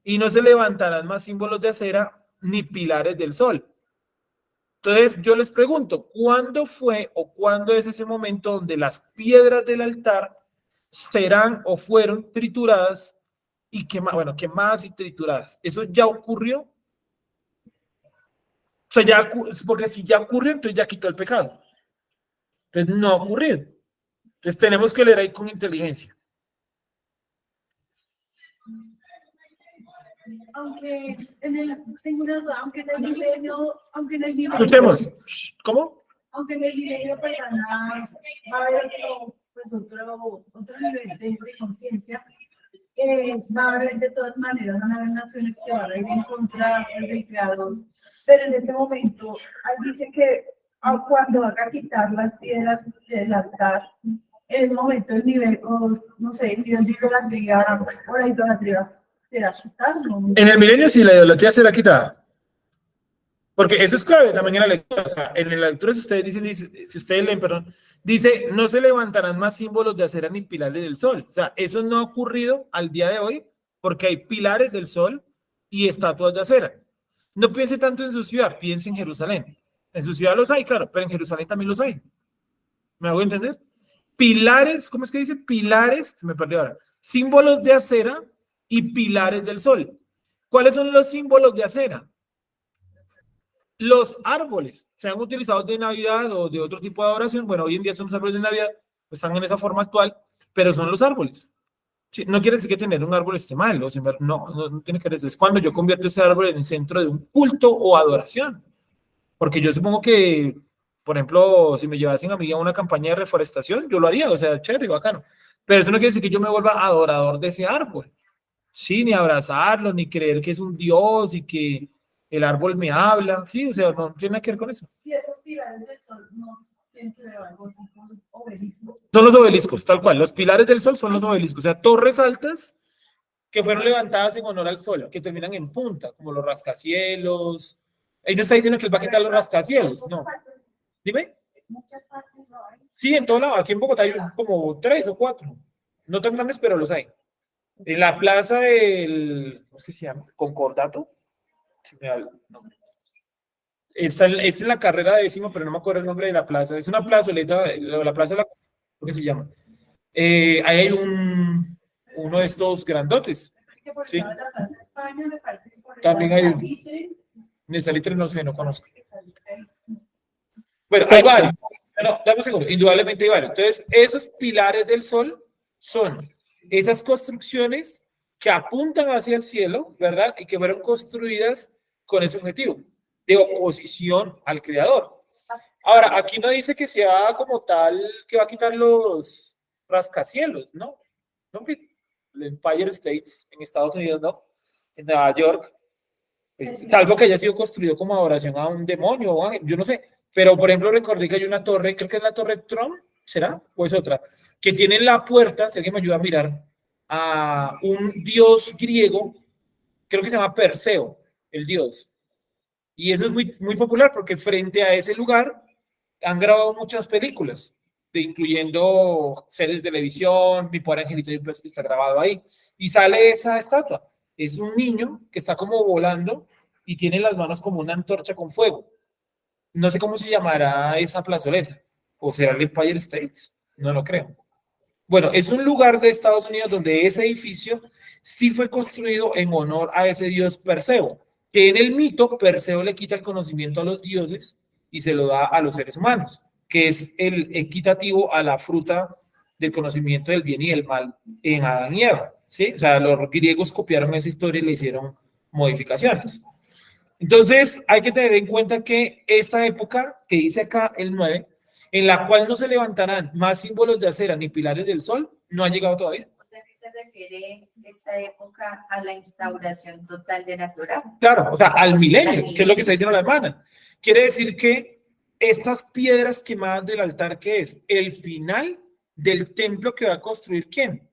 y no se levantarán más símbolos de acera ni pilares del sol. Entonces yo les pregunto, ¿cuándo fue o cuándo es ese momento donde las piedras del altar serán o fueron trituradas y quemadas y trituradas? ¿Eso ya ocurrió? O sea, porque si ya ocurrió, entonces ya quitó el pecado. Entonces no ha ocurrido. Entonces tenemos que leer ahí con inteligencia. Aunque en el, seguro, aunque en el milenio, Escuchemos. ¿Cómo? aunque en el milenio personal va a haber otro nivel de conciencia, va a haber de todas maneras, van a haber naciones que van a ir en contra del creador, pero en ese momento, ahí dice que a cuando haga quitar las piedras del altar, en ese momento el nivel, o no sé, el nivel de idolatría o la idolatría será quitado, ¿no? En el milenio sí la idolatría será quitada. Porque eso es clave también en la lectura. O sea, en la lectura, si ustedes si ustedes leen, perdón, dice, no se levantarán más símbolos de acera ni pilares del sol. O sea, eso no ha ocurrido al día de hoy porque hay pilares del sol y estatuas de acera. No piense tanto en su ciudad, piense en Jerusalén. En su ciudad los hay, claro, pero en Jerusalén también los hay. ¿Me hago entender? Pilares, ¿cómo es que dice? Pilares, se me perdió ahora. Símbolos de acera y pilares del sol. ¿Cuáles son los símbolos de acera? Los árboles se han utilizado de Navidad o de otro tipo de adoración. Bueno, hoy en día son los árboles de Navidad, pues están en esa forma actual, pero son los árboles. Sí, no quiere decir que tener un árbol esté mal, no tiene que ver eso. Es cuando yo convierto ese árbol en el centro de un culto o adoración. Porque yo supongo que, por ejemplo, si me llevasen a mí a una campaña de reforestación, yo lo haría, o sea, chévere, bacano. Pero eso no quiere decir que yo me vuelva adorador de ese árbol. Sí, ni abrazarlo, ni creer que es un dios y que el árbol me habla. Sí, o sea, no tiene nada que ver con eso. Y esos pilares del sol no tienen que ver algo así con los obeliscos. Son los obeliscos, tal cual. Los pilares del sol son los obeliscos. O sea, torres altas que fueron levantadas en honor al sol, que terminan en punta, como los rascacielos. Ahí no está diciendo que él va a quitar los rascacielos, no. Dime. Muchas partes no hay. Sí, en todo lado. Aquí en Bogotá hay como 3 o 4. No tan grandes, pero los hay. En la plaza del, ¿cómo se llama? Concordato. Sí, me da el nombre. Es en la carrera de décimo, pero no me acuerdo el nombre de la plaza. Es una plazoleta, la plaza de la, ¿cómo que se llama? Ahí hay uno de estos grandotes. Que por Sí. el lado de la Plaza de España me parece que por el También lado de hay Salitre, En el Salitre no sé, no conozco. Salitre Bueno, hay varios. No, dame un segundo. Indudablemente hay varios. Entonces, esos pilares del sol son esas construcciones que apuntan hacia el cielo, ¿verdad? Y que fueron construidas con ese objetivo de oposición al creador. Ahora, aquí no dice que sea como tal que va a quitar los rascacielos, ¿no? No, que el Empire States en Estados Unidos, ¿no? En Nueva York, salvo que haya sido construido como adoración a un demonio o ángel, yo no sé. Pero, por ejemplo, recordé que hay una torre, creo que es la Torre Trump, ¿será? ¿O es otra? Que tiene en la puerta, si alguien me ayuda a mirar, a un dios griego, creo que se llama Perseo, el dios. Y eso es muy, muy popular porque frente a ese lugar han grabado muchas películas, incluyendo series de televisión, Mi Pobre Angelito está grabado ahí. Y sale esa estatua. Es un niño que está como volando y tiene las manos como una antorcha con fuego. No sé cómo se llamará esa plazoleta. ¿O será el Empire States? No lo creo. Bueno, es un lugar de Estados Unidos donde ese edificio sí fue construido en honor a ese dios Perseo, que en el mito Perseo le quita el conocimiento a los dioses y se lo da a los seres humanos, que es el equitativo a la fruta del conocimiento del bien y del mal en Adán y Eva, ¿sí? O sea, los griegos copiaron esa historia y le hicieron modificaciones. Entonces, hay que tener en cuenta que esta época, que dice acá el 9, en la cual no se levantarán más símbolos de acera ni pilares del sol, no ha llegado todavía. O sea, que se refiere esta época a la instauración total de la Torá. Claro, o sea, al milenio, que es lo que está diciendo la hermana. Quiere decir que estas piedras quemadas del altar, ¿qué es? El final del templo que va a construir ¿quién?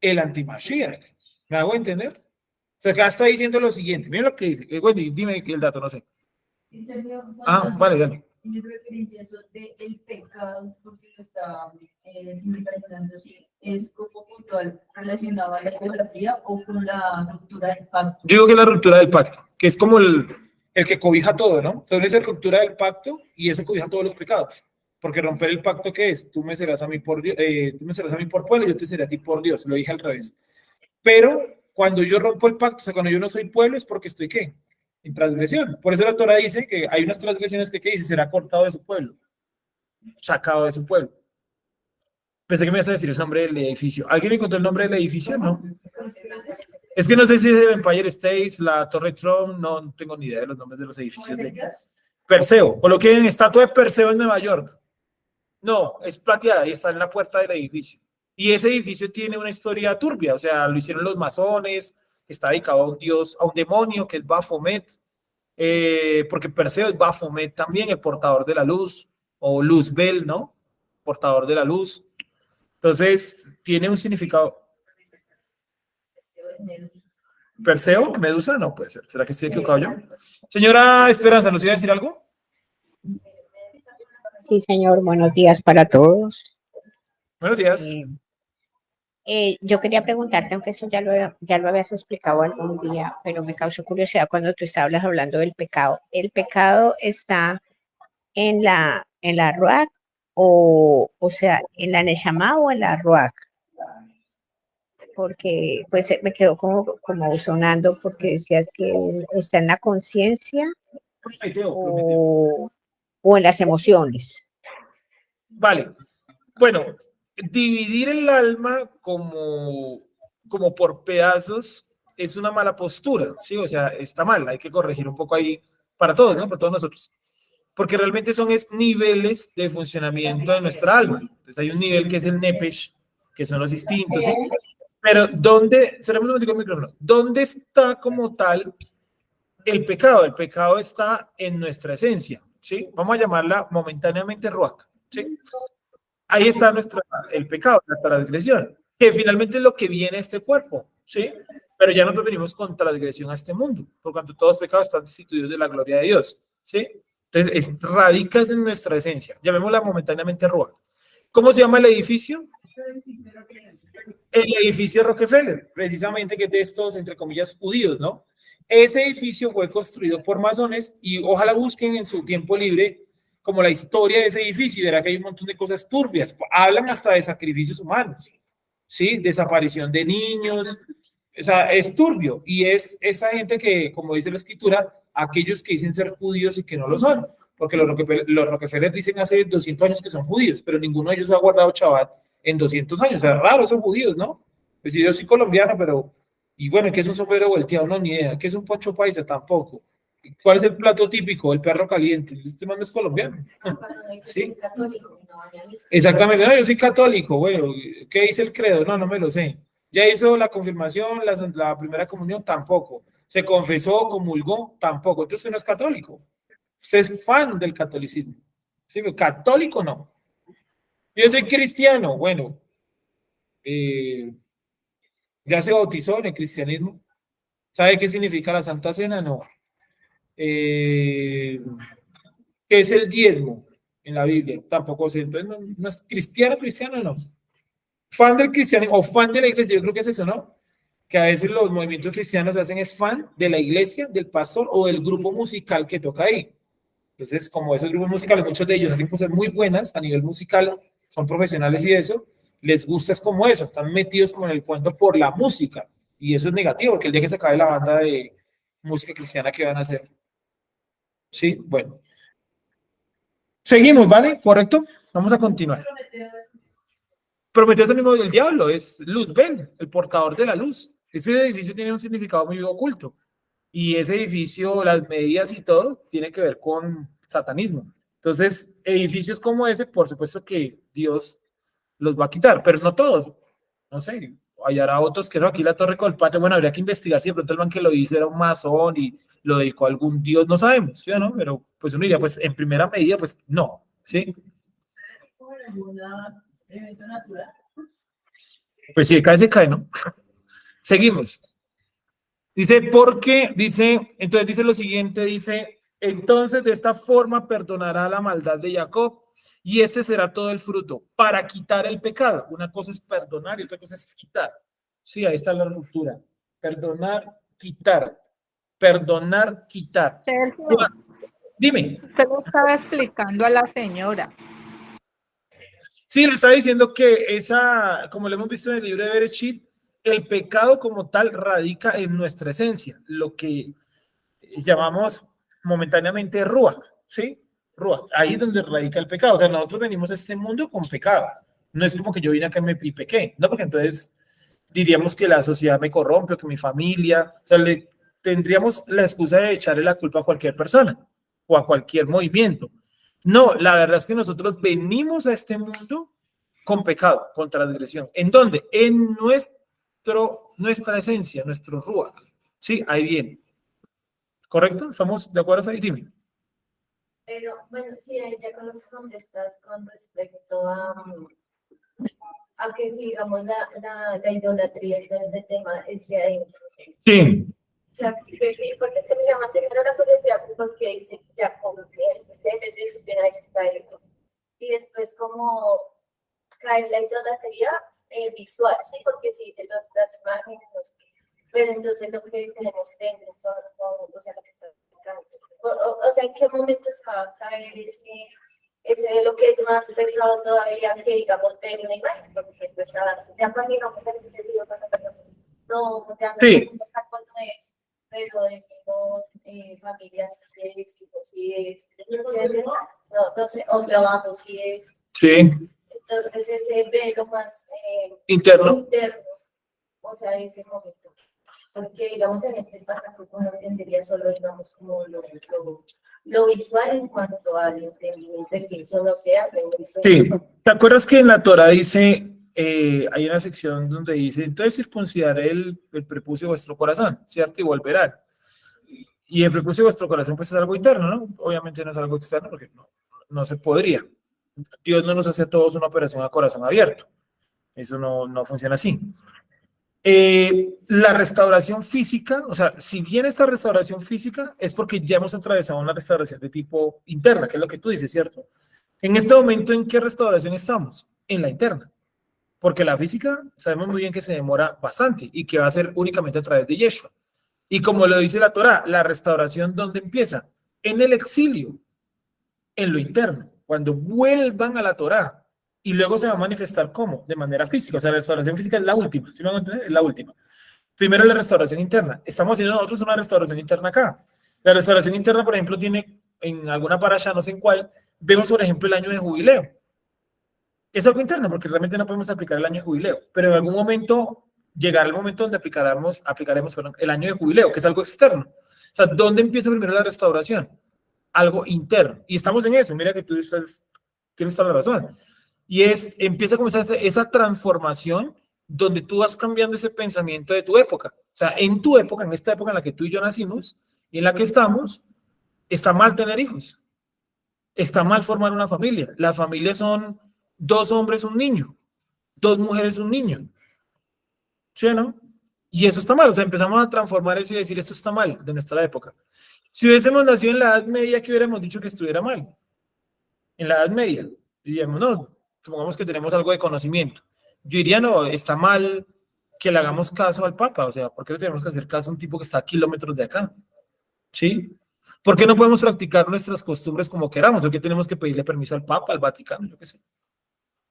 El antimashiach. ¿Me hago entender? O sea, acá está diciendo lo siguiente. Miren lo que dice. Bueno, dime el dato, no sé. Vale, dale. En referencia a eso de el pecado, porque lo estaba simbolizando, si es como puntual relacionado a la idolatría o con la ruptura del pacto. Yo digo que la ruptura del pacto, que es como el que cobija todo, ¿no? Son esa ruptura del pacto y eso cobija todos los pecados. Porque romper el pacto, ¿qué es? Tú me serás a mí por Dios, tú me serás a mí por pueblo y yo te seré a ti por Dios. Lo dije al revés. Pero cuando yo rompo el pacto, o sea, cuando yo no soy pueblo, es porque estoy, ¿qué? En transgresión. Por eso la Torah dice que hay unas transgresiones que, ¿qué dice? Será cortado de su pueblo, sacado de su pueblo. Pensé que me ibas a decir el nombre del edificio. ¿Alguien encontró el nombre del edificio? No. Es que no sé si es el Empire State, la Torre Trump, no tengo ni idea de los nombres de los edificios de Perseo. Coloqué estatua de Perseo en Nueva York. No, es plateada y está en la puerta del edificio. Y ese edificio tiene una historia turbia, o sea, lo hicieron los masones, está dedicado a un dios, a un demonio que es Baphomet. porque Perseo es Baphomet también, el portador de la luz, o Luzbel, ¿no? Portador de la luz. Entonces, tiene un significado. ¿Perseo? ¿Medusa? No puede ser. ¿Será que estoy equivocado yo? Señora Esperanza, ¿nos iba a decir algo? Sí, señor, buenos días para todos. Buenos días. Yo quería preguntarte, aunque eso ya lo habías explicado algún día, pero me causó curiosidad cuando tú estabas hablando del pecado. ¿El pecado está en la Ruach o sea, en la Neshama o en la Ruach? Porque pues me quedó como sonando porque decías que está en la conciencia o en las emociones. Vale. Bueno, dividir el alma como por pedazos es una mala postura, ¿sí? O sea, está mal, hay que corregir un poco ahí para todos, ¿no? Para todos nosotros. Porque realmente son niveles de funcionamiento de nuestra alma. Entonces hay un nivel que es el Nepesh, que son los instintos, ¿sí? Pero cerremos un momentico el micrófono, ¿dónde está como tal el pecado? El pecado está en nuestra esencia, ¿sí? Vamos a llamarla momentáneamente Ruach, ¿sí? Ahí está el pecado, la transgresión, que finalmente es lo que viene a este cuerpo, ¿sí? Pero ya nosotros venimos con transgresión a este mundo, por cuanto todos los pecados están destituidos de la gloria de Dios, ¿sí? Entonces, radica en nuestra esencia, llamémosla momentáneamente Ruach. ¿Cómo se llama el edificio? El edificio Rockefeller, precisamente, que es de estos, entre comillas, judíos, ¿no? Ese edificio fue construido por masones y ojalá busquen en su tiempo libre como la historia de ese edificio y verá que hay un montón de cosas turbias. Hablan hasta de sacrificios humanos, ¿sí? Desaparición de niños. O sea, es turbio y es esa gente que, como dice la escritura, aquellos que dicen ser judíos y que no lo son. Porque los Rockefeller dicen hace 200 años que son judíos, pero ninguno de ellos ha guardado Shabbat en 200 años. O sea, raro, son judíos, ¿no? Pues yo soy colombiano, pero... Y bueno, ¿qué es un sombrero volteado? No, ni idea. ¿Qué es un poncho paisa? Tampoco. ¿Cuál es el plato típico? El perro caliente. Este man no es colombiano. Sí. Exactamente. No, yo soy católico. Bueno, ¿qué dice el credo? No, no me lo sé. ¿Ya hizo la confirmación, la primera comunión? Tampoco. ¿Se confesó, comulgó? Tampoco. Entonces usted no es católico. Usted es fan del catolicismo. ¿Sí? Católico no. Yo soy cristiano. Bueno, ¿ya se bautizó en el cristianismo? ¿Sabe qué significa la Santa Cena? No. ¿Qué es el diezmo en la Biblia? Tampoco sé. Entonces, no es cristiano, no. Fan del cristianismo o fan de la iglesia, yo creo que es eso, ¿no? Que a veces los movimientos cristianos hacen es fan de la iglesia, del pastor o del grupo musical que toca ahí. Entonces, como esos grupos musicales, muchos de ellos hacen cosas muy buenas a nivel musical, son profesionales y eso, les gusta es como eso, están metidos como en el cuento por la música. Y eso es negativo, porque el día que se acabe la banda de música cristiana, ¿qué van a hacer? Sí, bueno. Seguimos, ¿vale? ¿Correcto? Vamos a continuar. Prometeo es el mismo del diablo, es Luzbel, el portador de la luz. Ese edificio tiene un significado muy oculto. Y ese edificio, las medidas y todo, tiene que ver con satanismo. Entonces, edificios como ese, por supuesto que Dios los va a quitar, pero no todos. No sé, hallará otros que no. Aquí la Torre Colpatria, bueno, habría que investigar si de pronto el man que lo hizo era un masón y lo dedicó a algún dios, no sabemos, ¿sí o no? Pero pues uno diría, pues en primera medida, pues no, ¿sí? ¿Por algún evento natural? Pues si cae, se cae, ¿no? Seguimos. Dice, entonces dice lo siguiente, dice, entonces de esta forma perdonará la maldad de Jacob y ese será todo el fruto para quitar el pecado. Una cosa es perdonar y otra cosa es quitar. Sí, ahí está la ruptura. Perdonar, quitar. Perdonar, quitar. Sergio, Dime. usted le estaba explicando a la señora. Sí, le estaba diciendo que como lo hemos visto en el libro de Bereshit, el pecado como tal radica en nuestra esencia, lo que llamamos momentáneamente Ruach, ¿sí? Ruach, ahí es donde radica el pecado. O sea, nosotros venimos a este mundo con pecado. No es como que yo vine acá y pequé, ¿no? Porque entonces diríamos que la sociedad me corrompe o que mi familia, o sea, tendríamos la excusa de echarle la culpa a cualquier persona o a cualquier movimiento. No, la verdad es que nosotros venimos a este mundo con pecado, con transgresión. ¿En dónde? En nuestra esencia, nuestro Ruach. Sí, ahí viene. ¿Correcto? ¿Estamos de acuerdo ahí? Dime. Pero bueno, sí, ya con lo que contestas con respecto a que si digamos la idolatría y todo este tema es de adentro, ¿sí? Sí. O sea, porque te me llama primero la curiosidad porque dice que ya confía de su adentro. Y después como cae la idolatría visual, sí, porque si se nos das imágenes, no sé qué. Pero entonces lo que tenemos dentro, o sea, lo que está dentro, o sea, ¿en qué momentos va a caer ese de lo que es más pesado todavía que digamos de una imagen? Porque pues ya para mí no me digo, no, ya no Sí. cuándo es, pero decimos familias sí es, hijos sí es, no sé, o trabajo sí es. Sí. Entonces ese velo más Interno. o sea, ese momento. Porque, digamos, en este párrafo no entendería solo, digamos, como lo visual en cuanto al entendimiento de que eso no se hace. Sí. ¿Te acuerdas que en la Torah dice, hay una sección donde dice, entonces circuncidaré el prepucio de vuestro corazón, ¿cierto? Y volverán. Y el prepucio de vuestro corazón, pues es algo interno, ¿no? Obviamente no es algo externo porque no se podría. Dios no nos hace a todos una operación a corazón abierto. Eso no funciona así. La restauración física, o sea, si bien esta restauración física es porque ya hemos atravesado una restauración de tipo interna, que es lo que tú dices, ¿cierto? En este momento, ¿en qué restauración estamos? En la interna. Porque la física sabemos muy bien que se demora bastante y que va a ser únicamente a través de Yeshua. Y como lo dice la Torá, la restauración, ¿dónde empieza? En el exilio, en lo interno, cuando vuelvan a la Torá. Y luego se va a manifestar ¿cómo? De manera física. O sea, la restauración física es la última. ¿Sí me van a entender? Es la última. Primero la restauración interna. Estamos haciendo nosotros una restauración interna acá. La restauración interna, por ejemplo, tiene en alguna parasha, no sé en cuál, vemos, por ejemplo, el año de jubileo. Es algo interno porque realmente no podemos aplicar el año de jubileo, pero en algún momento llegará el momento donde aplicaremos el año de jubileo, que es algo externo. O sea, ¿dónde empieza primero la restauración? Algo interno. Y estamos en eso. Mira que tú tienes toda la razón. Y empieza como esa transformación donde tú vas cambiando ese pensamiento de tu época. O sea, en tu época, en esta época en la que tú y yo nacimos y en la que estamos, está mal tener hijos. Está mal formar una familia. Las familias son 2 hombres, un niño, 2 mujeres, un niño. ¿Sí o no? Y eso está mal. O sea, empezamos a transformar eso y decir, esto está mal de nuestra época. Si hubiésemos nacido en la Edad Media, ¿qué hubiéramos dicho que estuviera mal? En la Edad Media. Diríamos, no, supongamos que tenemos algo de conocimiento. Yo diría, no, está mal que le hagamos caso al Papa. O sea, ¿por qué le tenemos que hacer caso a un tipo que está a kilómetros de acá? ¿Sí? ¿Por qué no podemos practicar nuestras costumbres como queramos? ¿O qué tenemos que pedirle permiso al Papa, al Vaticano? Yo qué sé.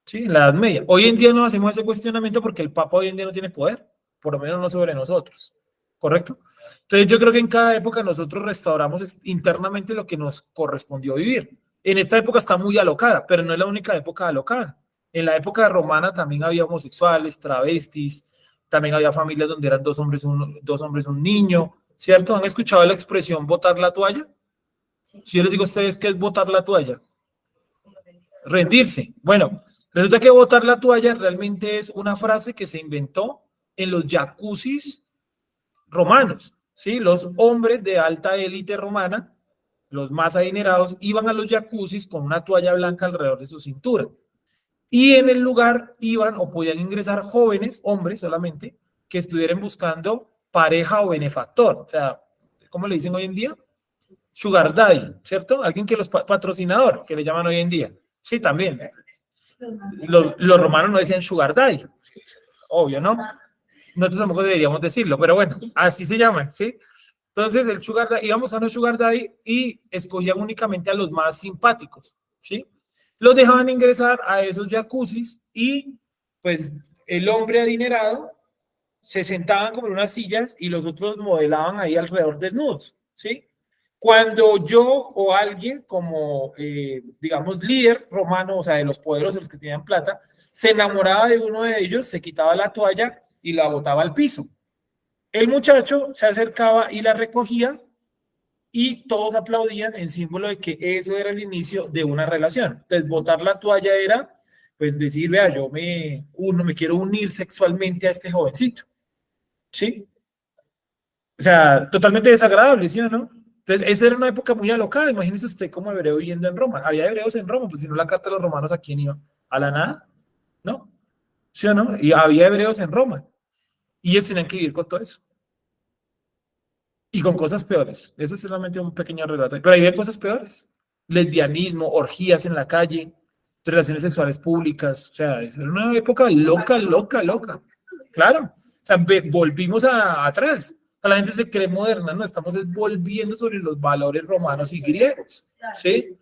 Sí, en la Edad Media. Hoy en día no hacemos ese cuestionamiento porque el Papa hoy en día no tiene poder, por lo menos no sobre nosotros. ¿Correcto? Entonces yo creo que en cada época nosotros restauramos internamente lo que nos correspondió vivir. En esta época está muy alocada, pero no es la única época alocada. En la época romana también había homosexuales, travestis, también había familias donde eran 2 hombres, un niño, ¿cierto? ¿Han escuchado la expresión botar la toalla? Si yo les digo a ustedes, ¿qué es botar la toalla? Rendirse. Bueno, resulta que botar la toalla realmente es una frase que se inventó en los jacuzzis romanos, ¿sí? Los hombres de alta élite romana, los más adinerados, iban a los jacuzzis con una toalla blanca alrededor de su cintura. Y en el lugar iban o podían ingresar jóvenes, hombres solamente, que estuvieran buscando pareja o benefactor. O sea, ¿cómo le dicen hoy en día? Sugar daddy, ¿cierto? Alguien que los patrocinador, que le llaman hoy en día. Sí, también. Los romanos no decían sugar daddy. Obvio, ¿no? Nosotros tampoco deberíamos decirlo, pero bueno, así se llaman, ¿sí? Entonces, el sugar daddy, íbamos a un sugar daddy y escogían únicamente a los más simpáticos, ¿sí? Los dejaban ingresar a esos jacuzzis y, pues, el hombre adinerado se sentaban como en unas sillas y los otros modelaban ahí alrededor desnudos, ¿sí? Cuando yo o alguien como, digamos, líder romano, o sea, de los poderosos, los que tenían plata, se enamoraba de uno de ellos, se quitaba la toalla y la botaba al piso. El muchacho se acercaba y la recogía y todos aplaudían en símbolo de que eso era el inicio de una relación. Entonces, botar la toalla era, pues, decir, vea, me quiero unir sexualmente a este jovencito. ¿Sí? O sea, totalmente desagradable, ¿sí o no? Entonces, esa era una época muy alocada. Imagínese usted como hebreo viviendo en Roma. Había hebreos en Roma, pues si no la carta de los romanos, ¿a quién iba? ¿A la nada? ¿No? ¿Sí o no? Y había hebreos en Roma. Y ellos tenían que vivir con todo eso. Y con cosas peores. Eso es solamente un pequeño relato. Pero había cosas peores. Lesbianismo, orgías en la calle, relaciones sexuales públicas. O sea, esa era una época loca, loca, loca. Claro. O sea, volvimos atrás. La gente se cree moderna, ¿no? Estamos volviendo sobre los valores romanos y griegos. ¿Sí?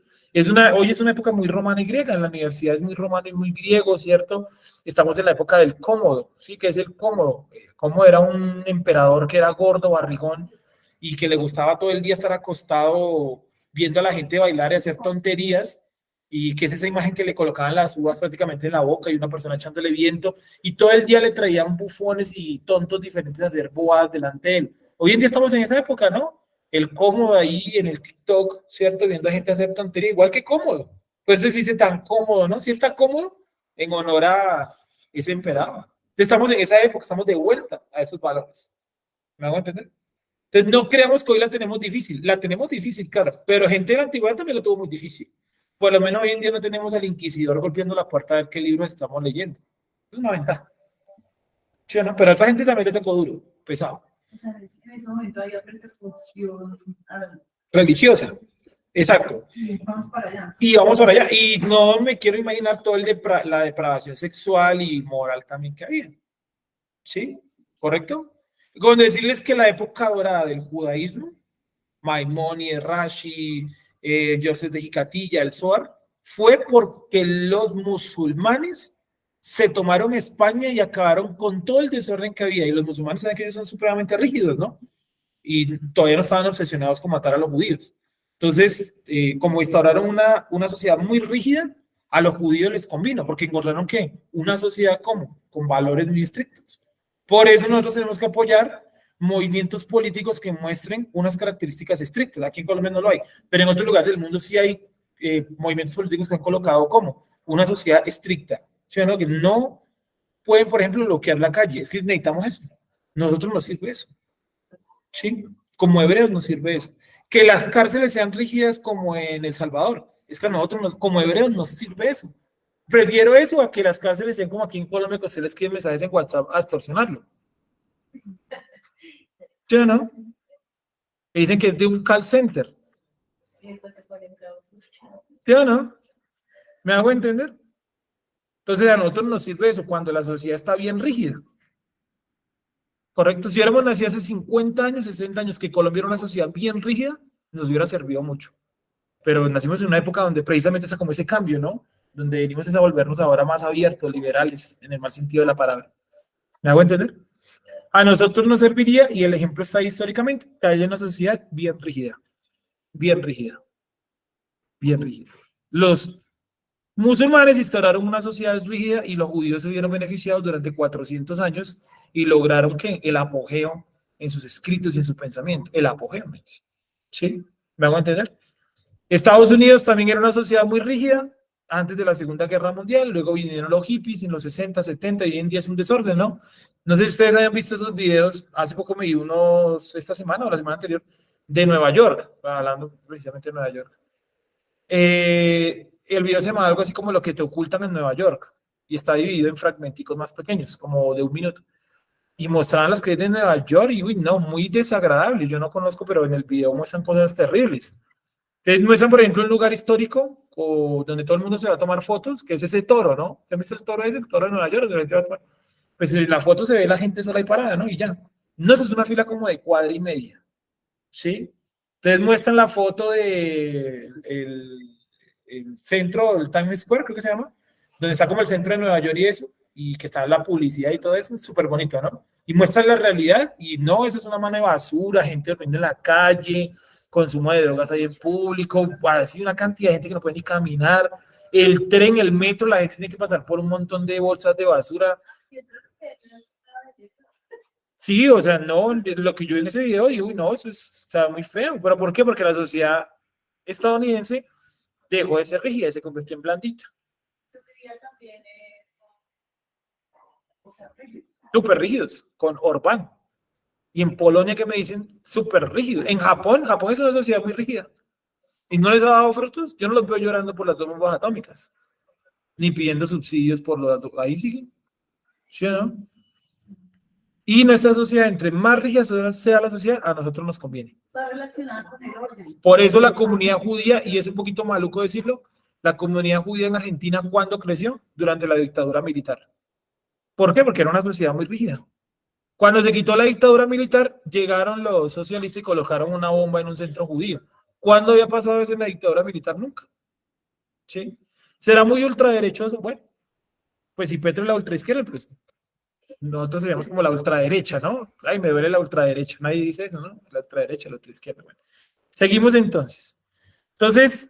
Hoy es una época muy romana y griega. En la universidad es muy romano y muy griego, ¿cierto? Estamos en la época del cómodo. ¿Sí? ¿Qué es el cómodo? Cómodo era un emperador que era gordo, barrigón, y que le gustaba todo el día estar acostado viendo a la gente bailar y hacer tonterías, y que es esa imagen que le colocaban las uvas prácticamente en la boca y una persona echándole viento, y todo el día le traían bufones y tontos diferentes a hacer bobadas delante de él. Hoy en día estamos en esa época, ¿no? El cómodo ahí en el TikTok, ¿cierto? Viendo a gente hacer tonterías, igual que cómodo. Por eso se dice tan cómodo, ¿no? Si está cómodo, en honor a ese emperador. Estamos en esa época, estamos de vuelta a esos valores. ¿Me hago entender? Entonces, no creamos que hoy la tenemos difícil, claro, pero gente de la antigüedad también lo tuvo muy difícil. Por lo menos hoy en día no tenemos al inquisidor golpeando la puerta a ver qué libro estamos leyendo. Es una ventaja. ¿Sí o no? Pero a otra gente también le tocó duro, pesado. O sea, en ese momento había persecución. Religiosa, exacto. Y vamos para allá. Y vamos para allá. Y no me quiero imaginar todo la depravación sexual y moral también que había. ¿Sí? ¿Correcto? Con decirles que la época dorada del judaísmo, Maimónides, Rashi, Joseph de Jicatilla, el Zohar, fue porque los musulmanes se tomaron España y acabaron con todo el desorden que había. Y los musulmanes saben que ellos son supremamente rígidos, ¿no? Y todavía no estaban obsesionados con matar a los judíos. Entonces, como instauraron una sociedad muy rígida, a los judíos les convino, porque encontraron que una sociedad con valores muy estrictos. Por eso nosotros tenemos que apoyar movimientos políticos que muestren unas características estrictas. Aquí en Colombia no lo hay, pero en otros lugares del mundo sí hay movimientos políticos que han colocado como una sociedad estricta, ¿sí o no? Que no pueden, por ejemplo, bloquear la calle. Es que necesitamos eso. Nosotros nos sirve eso. ¿Sí? Como hebreos nos sirve eso. Que las cárceles sean rígidas como en El Salvador. Es que a nosotros, como hebreos, nos sirve eso. Prefiero eso a que las cárceles sean como aquí en Colombia, que ustedes escriben mensajes en WhatsApp a extorsionarlo. ¿Sí o no? Me dicen que es de un call center. Y después se ponen bravos. ¿Sí o no? ¿Me hago entender? Entonces a nosotros nos sirve eso cuando la sociedad está bien rígida. ¿Correcto? Si hubiéramos nacido hace 50 años, 60 años, que Colombia era una sociedad bien rígida, nos hubiera servido mucho. Pero nacimos en una época donde precisamente está como ese cambio, ¿no? Donde venimos a volvernos ahora más abiertos, liberales, en el mal sentido de la palabra. ¿Me hago entender? A nosotros nos serviría, y el ejemplo está ahí históricamente, que hay una sociedad bien rígida, bien rígida, bien rígida. Los musulmanes instauraron una sociedad rígida y los judíos se vieron beneficiados durante 400 años y lograron que el apogeo en sus escritos y en su pensamiento, el apogeo, ¿sí? ¿Me hago entender? Estados Unidos también era una sociedad muy rígida antes de la Segunda Guerra Mundial, luego vinieron los hippies en los 60, 70, y hoy en día es un desorden, ¿no? No sé si ustedes hayan visto esos videos, hace poco me vi unos, esta semana o la semana anterior, de Nueva York, hablando precisamente de Nueva York. El video se llama algo así como Lo que te ocultan en Nueva York, y está dividido en fragmenticos más pequeños, como de 1 minuto. Y mostraban las calles de Nueva York y, uy, no, muy desagradable. Yo no conozco, pero en el video muestran cosas terribles. Entonces muestran, por ejemplo, un lugar histórico donde todo el mundo se va a tomar fotos, que es ese toro, ¿no? ¿Se ha visto el toro ese? El toro de Nueva York. Pues en la foto se ve la gente sola y parada, ¿no? Y ya. No, eso es una fila como de cuadra y media, ¿sí? Entonces muestran la foto del el centro, el Times Square, creo que se llama, donde está como el centro de Nueva York y eso, y que está la publicidad y todo eso, es súper bonito, ¿no? Y muestran la realidad, y no, eso es una mano de basura, gente durmiendo en la calle, consumo de drogas ahí en público, así una cantidad de gente que no puede ni caminar, el tren, el metro, la gente tiene que pasar por un montón de bolsas de basura. Sí, o sea, no, lo que yo vi en ese video, digo, uy, no, eso es, o sea, muy feo. ¿Pero por qué? Porque la sociedad estadounidense dejó de ser rígida y se convirtió en blandita. También o sea, Súper rígidos, con Orbán. Y en Polonia, que me dicen, súper rígido. En Japón, Japón es una sociedad muy rígida. Y no les ha dado frutos. Yo no los veo llorando por las dos bombas atómicas, ni pidiendo subsidios por los... Ahí siguen. ¿Sí o no? Y nuestra sociedad, entre más rígida sea la sociedad, a nosotros nos conviene. Está relacionada con el orden. Por eso la comunidad judía, y es un poquito maluco decirlo, la comunidad judía en Argentina, ¿cuándo creció? Durante la dictadura militar. ¿Por qué? Porque era una sociedad muy rígida. Cuando se quitó la dictadura militar, llegaron los socialistas y colocaron una bomba en un centro judío. ¿Cuándo había pasado eso en la dictadura militar? Nunca. ¿Sí? ¿Será muy ultraderechoso? Bueno, pues si Petro es la ultraizquierda, pues nosotros seríamos como la ultraderecha, ¿no? Ay, me duele la ultraderecha. Nadie dice eso, ¿no? La ultraderecha, la ultraizquierda. Bueno, seguimos entonces. Entonces,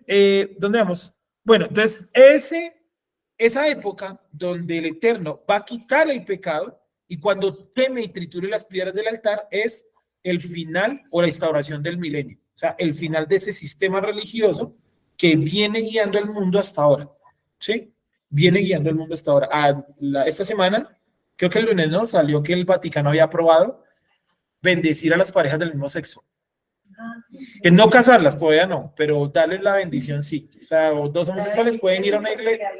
¿dónde vamos? Bueno, entonces, esa época donde el Eterno va a quitar el pecado y cuando queme y triture las piedras del altar es el final o la instauración del milenio. O sea, el final de ese sistema religioso que viene guiando el mundo hasta ahora. ¿Sí? Viene guiando el mundo hasta ahora. Esta semana, creo que el lunes, ¿no? Salió que el Vaticano había aprobado bendecir a las parejas del mismo sexo. Que no casarlas, todavía no, pero darles la bendición sí. O sea, dos homosexuales pueden ir a una iglesia,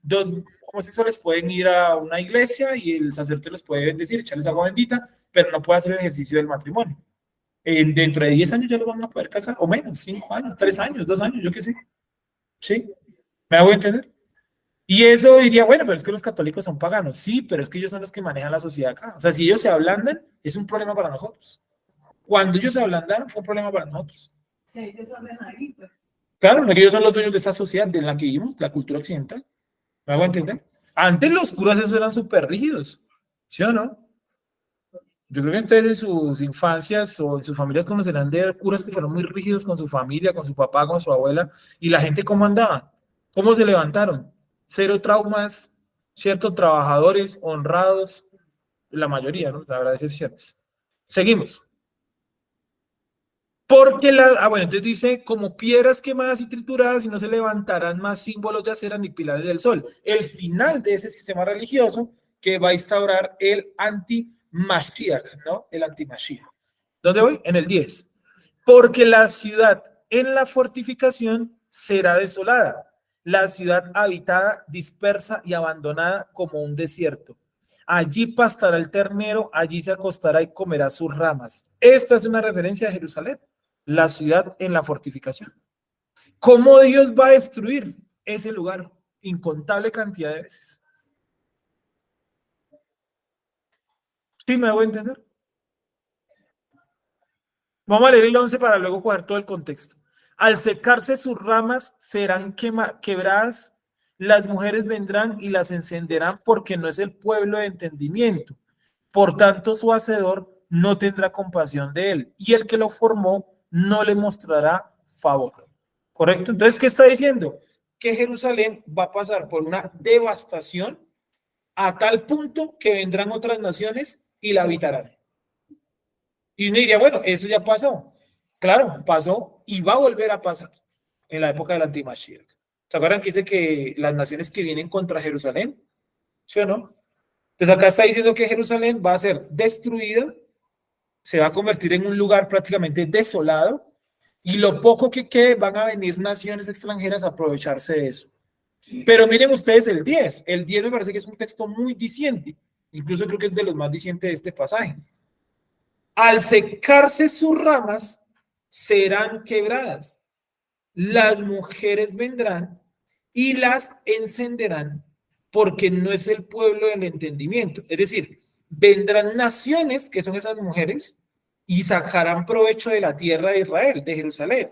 dos homosexuales pueden ir a una iglesia y el sacerdote los puede bendecir, echarles agua bendita, pero no puede hacer el ejercicio del matrimonio. Dentro de 10 años ya los van a poder casar, o menos, 5 años, 3 años, 2 años, yo qué sé. ¿Sí? ¿Me hago entender? Y eso diría, bueno, pero es que los católicos son paganos. Sí, pero es que ellos son los que manejan la sociedad acá. O sea, si ellos se ablandan, es un problema para nosotros. Cuando ellos se ablandaron, fue un problema para nosotros. Sí, ellos orden ahí, pues. Claro, ellos son los dueños de esa sociedad en la que vivimos, la cultura occidental. ¿Me hago entender? Antes los curas esos eran súper rígidos. ¿Sí o no? Yo creo que ustedes en sus infancias o en sus familias conocerán de curas que fueron muy rígidos con su familia, con su papá, con su abuela. Y la gente, ¿cómo andaba? ¿Cómo se levantaron? Cero traumas, ¿cierto? Trabajadores, honrados, la mayoría, ¿no? Habrá excepciones. Seguimos. Porque bueno, entonces dice, como piedras quemadas y trituradas y no se levantarán más símbolos de acera ni pilares del sol. El final de ese sistema religioso que va a instaurar el anti-Mashiach, ¿no? El anti-Mashiach. ¿Dónde voy? En el 10. Porque la ciudad en la fortificación será desolada, la ciudad habitada, dispersa y abandonada como un desierto. Allí pastará el ternero, allí se acostará y comerá sus ramas. Esta es una referencia a Jerusalén, la ciudad en la fortificación. ¿Cómo Dios va a destruir ese lugar? Incontable cantidad de veces. ¿Sí me hago entender? Vamos a leer el 11 para luego coger todo el contexto. Al secarse sus ramas serán quebradas, las mujeres vendrán y las encenderán porque no es el pueblo de entendimiento. Por tanto, su hacedor no tendrá compasión de él y el que lo formó no le mostrará favor. ¿Correcto? Entonces, ¿qué está diciendo? Que Jerusalén va a pasar por una devastación a tal punto que vendrán otras naciones y la habitarán. Y uno diría, bueno, eso ya pasó. Claro, pasó y va a volver a pasar en la época del anti-Mashiach. ¿Se acuerdan que dice que las naciones que vienen contra Jerusalén? ¿Sí o no? Entonces acá está diciendo que Jerusalén va a ser destruida, se va a convertir en un lugar prácticamente desolado y lo poco que quede van a venir naciones extranjeras a aprovecharse de eso. Pero miren ustedes el 10. El 10 me parece que es un texto muy diciente. Incluso creo que es de los más dicientes de este pasaje. Al secarse sus ramas, serán quebradas. Las mujeres vendrán y las encenderán porque no es el pueblo del entendimiento. Es decir, vendrán naciones, que son esas mujeres, y sacarán provecho de la tierra de Israel, de Jerusalén.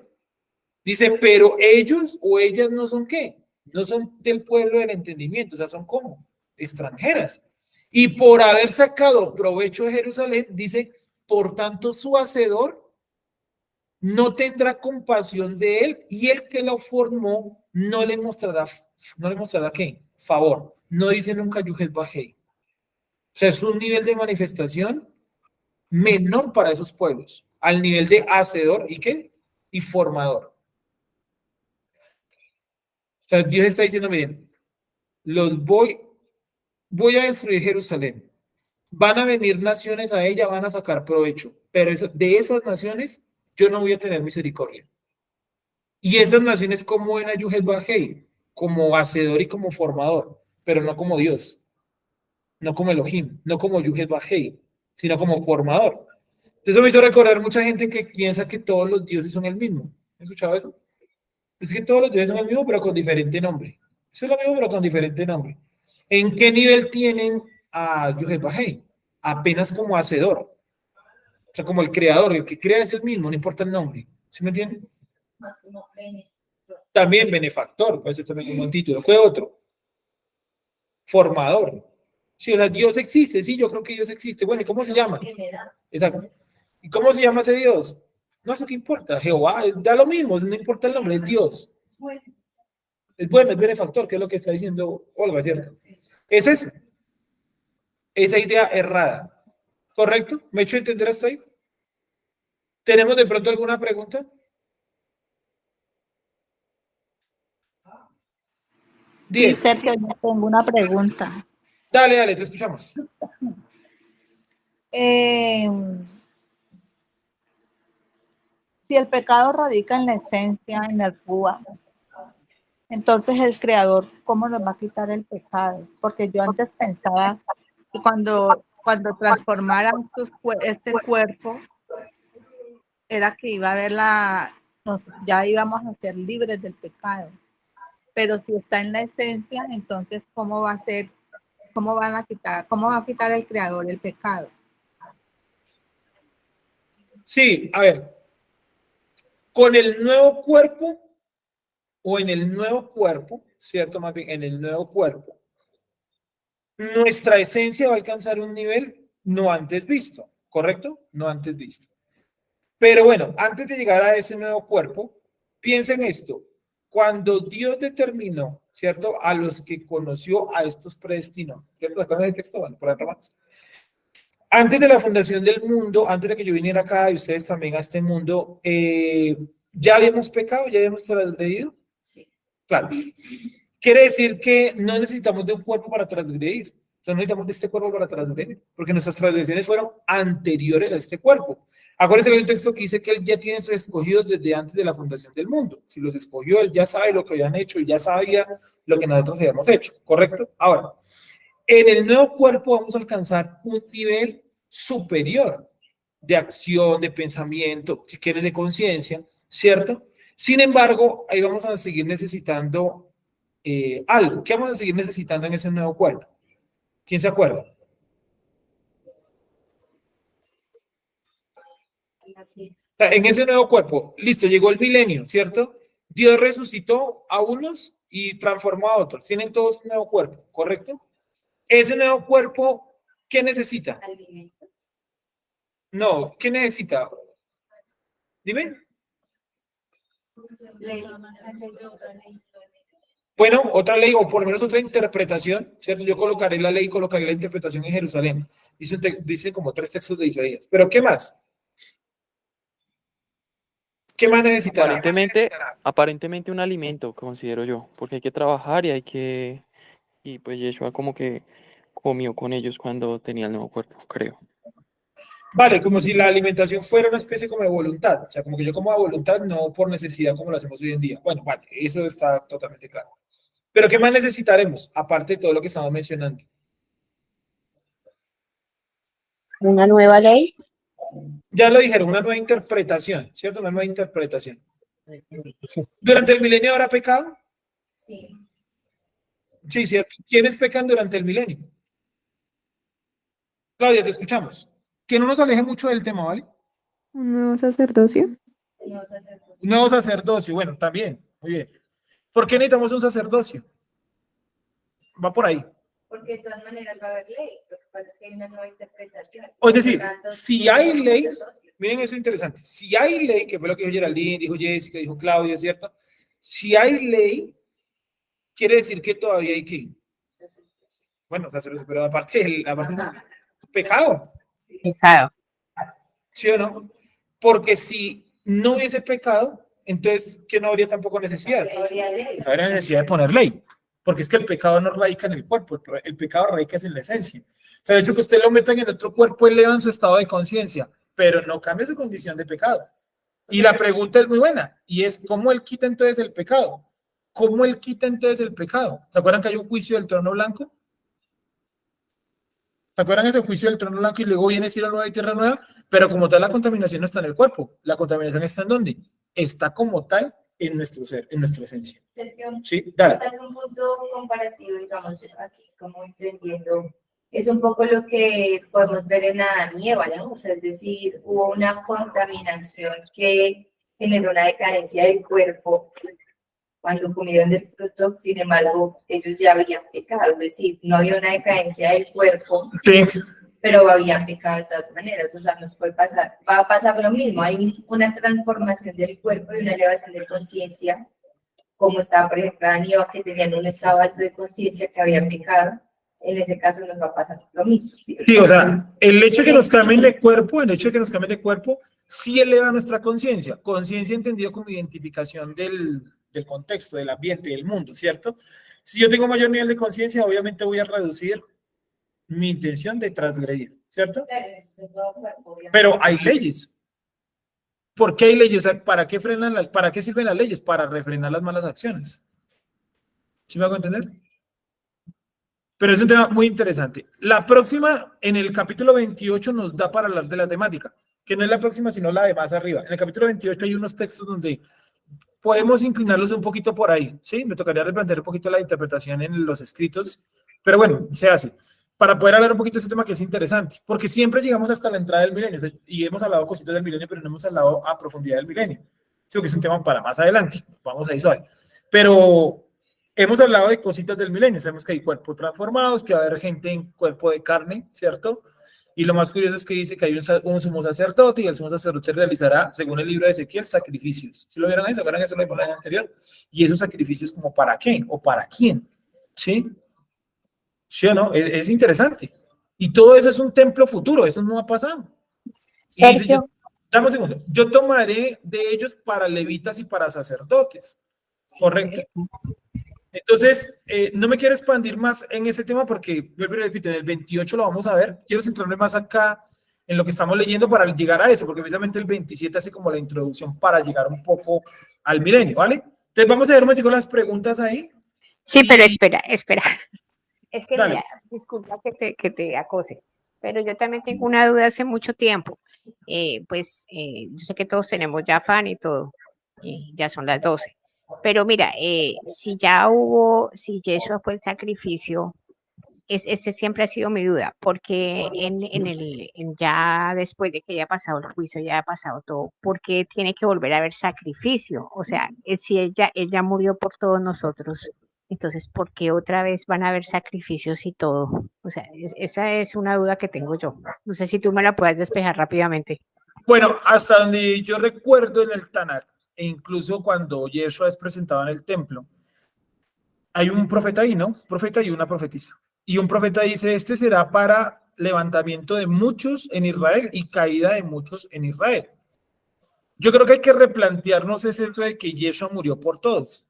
Dice, pero ellos o ellas no son ¿qué? No son del pueblo del entendimiento, o sea, son como extranjeras. Y por haber sacado provecho de Jerusalén, dice, por tanto su hacedor no tendrá compasión de él y el que lo formó no le mostrará ¿qué? Favor. No dice nunca Yuhet Bajei. O sea, es un nivel de manifestación menor para esos pueblos, al nivel de hacedor y ¿qué? Y formador. O sea, Dios está diciendo, miren, voy a destruir Jerusalén, van a venir naciones a ella, van a sacar provecho, pero de esas naciones yo no voy a tener misericordia. Y esas naciones como en Ayuhet Bajei, como hacedor y como formador, pero no como Dios, no como Elohim, no como Yuhet Bajei, sino como formador. Eso me hizo recordar mucha gente que piensa que todos los dioses son el mismo. ¿Has escuchado eso? Es que todos los dioses son el mismo, pero con diferente nombre. Eso es lo mismo, pero con diferente nombre. ¿En qué nivel tienen a Yuhet Bajei? Apenas como hacedor. O sea, como el creador, el que crea es el mismo, no importa el nombre. ¿Sí me entienden? Más como También benefactor, puede ser también como un título. ¿Qué otro? Formador. Sí, o sea, Dios existe, sí, yo creo que Dios existe. Bueno, ¿y cómo se llama? que me da. Exacto. ¿Y cómo se llama ese Dios? No, eso qué importa. Jehová, da lo mismo, no importa el nombre, es Dios. Es bueno, es benefactor, que es lo que está diciendo Olga, ¿cierto? Es eso. Esa idea errada. ¿Correcto? ¿Me he hecho entender hasta ahí? ¿Tenemos de pronto alguna pregunta? Sí, 10. Sergio, yo tengo una pregunta. Dale, dale, te escuchamos. Si el pecado radica en la esencia, en el Rúa, entonces el Creador, ¿cómo nos va a quitar el pecado? Porque yo antes pensaba que cuando transformaran este cuerpo, era que iba a haber ya íbamos a ser libres del pecado. Pero si está en la esencia, entonces ¿cómo va a ser? ¿Cómo va a quitar el Creador el pecado? Sí, a ver. Con el nuevo cuerpo o en el nuevo cuerpo, ¿cierto? Más bien, en el nuevo cuerpo, nuestra esencia va a alcanzar un nivel no antes visto, ¿correcto? No antes visto. Pero bueno, antes de llegar a ese nuevo cuerpo, piensen esto. Cuando Dios determinó, ¿cierto? A los que conoció, a estos predestinó, ¿cierto? Acá en el texto, bueno, por acá vamos. Antes de la fundación del mundo, antes de que yo viniera acá y ustedes también a este mundo, ¿ya habíamos pecado? ¿Ya habíamos transgredido? Sí. Claro. Quiere decir que no necesitamos de un cuerpo para transgredir. O sea, no necesitamos de este cuerpo para transgredir, porque nuestras transgresiones fueron anteriores a este cuerpo. Acuérdense que hay un texto que dice que él ya tiene sus escogidos desde antes de la fundación del mundo. Si los escogió, él ya sabe lo que habían hecho y ya sabía lo que nosotros habíamos hecho, ¿correcto? Ahora, en el nuevo cuerpo vamos a alcanzar un nivel superior de acción, de pensamiento, si quieren de conciencia, ¿cierto? Sin embargo, ahí vamos a seguir necesitando algo. ¿Qué vamos a seguir necesitando en ese nuevo cuerpo? ¿Quién se acuerda? Así. O sea, en ese nuevo cuerpo, listo, llegó el milenio, ¿cierto? Dios resucitó a unos y transformó a otros. Tienen todos un nuevo cuerpo, ¿correcto? Ese nuevo cuerpo, ¿qué necesita? Alimento. No, ¿qué necesita? Dime. Ley. Bueno, otra ley, o por lo menos otra interpretación, ¿cierto? Yo colocaré la ley, colocaré la interpretación en Jerusalén. Dice como 3 textos de Isaías. ¿Pero qué más? ¿Qué más necesitará? Aparentemente un alimento, considero yo, porque hay que trabajar y pues Yeshua como que comió con ellos cuando tenía el nuevo cuerpo, creo. Vale, como si la alimentación fuera una especie como de voluntad. O sea, como que yo como a voluntad, no por necesidad como lo hacemos hoy en día. Bueno, vale, eso está totalmente claro. Pero ¿qué más necesitaremos? Aparte de todo lo que estamos mencionando. Una nueva ley. Ya lo dijeron, una nueva interpretación, ¿cierto? Una nueva interpretación. ¿Durante el milenio habrá pecado? Sí. Sí, ¿cierto? ¿Quiénes pecan durante el milenio? Claudia, te escuchamos. Que no nos aleje mucho del tema, ¿vale? Un nuevo sacerdocio. No sacerdocio. Nuevo sacerdocio, bueno, también, muy bien. ¿Por qué necesitamos un sacerdocio? Va por ahí. Porque de todas maneras va a haber ley. Lo que pasa es que hay una nueva interpretación. Es decir, Por tanto, si hay ley, sacerdocio. miren eso es interesante, si hay ley, que fue lo que dijo Geraldine, dijo Jessica, dijo Claudia, ¿cierto? Si hay ley, quiere decir que todavía hay que, bueno, sacerdocio, pero aparte del pecado, Pecado. ¿sí o no? Porque si no hubiese pecado, entonces, ¿qué no habría tampoco necesidad? Habría ley. No habría necesidad de poner ley. porque es que el pecado no radica en el cuerpo, el pecado radica en la esencia. O sea, de hecho que usted lo metan en otro cuerpo, eleva en su estado de conciencia, pero no cambia su condición de pecado. Y la pregunta es muy buena, y es, ¿cómo él quita entonces el pecado? ¿Cómo él quita entonces el pecado? ¿Se acuerdan que hay un juicio del trono blanco? ¿Se acuerdan ese juicio del trono blanco y luego viene cielo nuevo y tierra nueva? Pero como tal, la contaminación no está en el cuerpo. ¿La contaminación está en dónde? Está como tal en nuestro ser, en nuestra esencia. Sergio, ¿Sí? Dale. usando un punto comparativo, digamos, aquí como entendiendo, es un poco lo que podemos ver en Adán y Eva, ¿no? O sea, es decir, hubo una contaminación que generó una decadencia del cuerpo cuando comieron del fruto, sin embargo, ellos ya habían pecado, es decir, no había una decadencia del cuerpo, Sí. pero habían pecado de todas maneras, o sea, nos puede pasar, va a pasar lo mismo, hay una transformación del cuerpo y una elevación de conciencia, como estaba, por ejemplo, Adán y Eva, que tenían un estado alto de conciencia que habían pecado, en ese caso nos va a pasar lo mismo. ¿Sí? Sí, o sea, el hecho de que nos cambien de cuerpo, sí eleva nuestra conciencia. Conciencia entendido como identificación del contexto, del ambiente, del mundo, ¿cierto? Si yo tengo mayor nivel de conciencia, obviamente voy a reducir mi intención de transgredir, ¿cierto? Claro, ese es el nuevo cuerpo, obviamente. Pero hay leyes. ¿Por qué hay leyes? O sea, ¿para qué sirven las leyes? Para refrenar las malas acciones. ¿Sí me hago entender? Pero es un tema muy interesante. La próxima, en el capítulo 28, nos da para hablar de la temática, que no es la próxima, sino la de más arriba. En el capítulo 28 hay unos textos donde podemos inclinarlos un poquito por ahí, ¿sí? Me tocaría replantear un poquito la interpretación en los escritos, pero bueno, se hace. Para poder hablar un poquito de este tema que es interesante, porque siempre llegamos hasta la entrada del milenio, y hemos hablado cositas del milenio, pero no hemos hablado a profundidad del milenio. Sí, que es un tema para más adelante, vamos ahí suave. Pero hemos hablado de cositas del milenio, sabemos que hay cuerpos transformados, que va a haber gente en cuerpo de carne, ¿cierto? Y lo más curioso es que dice que hay un sumo sacerdote y el sumo sacerdote realizará, según el libro de Ezequiel, sacrificios. ¿Sí lo vieron ahí? ¿Se acuerdan que eso lo vimos el año anterior? Y esos sacrificios, ¿como para qué? ¿O para quién? ¿Sí? ¿Sí o no? Es interesante. Y todo eso es un templo futuro, eso no ha pasado. Y dice, Sergio, dame un segundo, yo tomaré de ellos para levitas y para sacerdotes. ¿Correcto? Entonces, no me quiero expandir más en ese tema porque, vuelvo y repito, en el 28 lo vamos a ver. Quiero centrarme más acá en lo que estamos leyendo para llegar a eso, porque precisamente el 27 hace como la introducción para llegar un poco al milenio, ¿vale? Entonces, vamos a ver un momentico las preguntas ahí. sí, pero espera. Es que Dale. mira, disculpa que te acose, pero yo también tengo una duda hace mucho tiempo. Yo sé que todos tenemos ya afán y todo, ya son las 12. Pero mira, si Yeshua fue el sacrificio, ese siempre ha sido mi duda, porque ya después de que haya pasado el juicio, ya ha pasado todo, ¿por qué tiene que volver a haber sacrificio? O sea, si él ya murió por todos nosotros, entonces, ¿por qué otra vez van a haber sacrificios y todo? O sea, esa es una duda que tengo yo. No sé si tú me la puedes despejar rápidamente. Bueno, hasta donde yo recuerdo en el Tanakh, e incluso cuando Yeshua es presentado en el templo, hay un profeta ahí, ¿no? Un profeta y una profetisa. Y un profeta dice, este será para levantamiento de muchos en Israel y caída de muchos en Israel. Yo creo que hay que replantearnos ese hecho de que Yeshua murió por todos.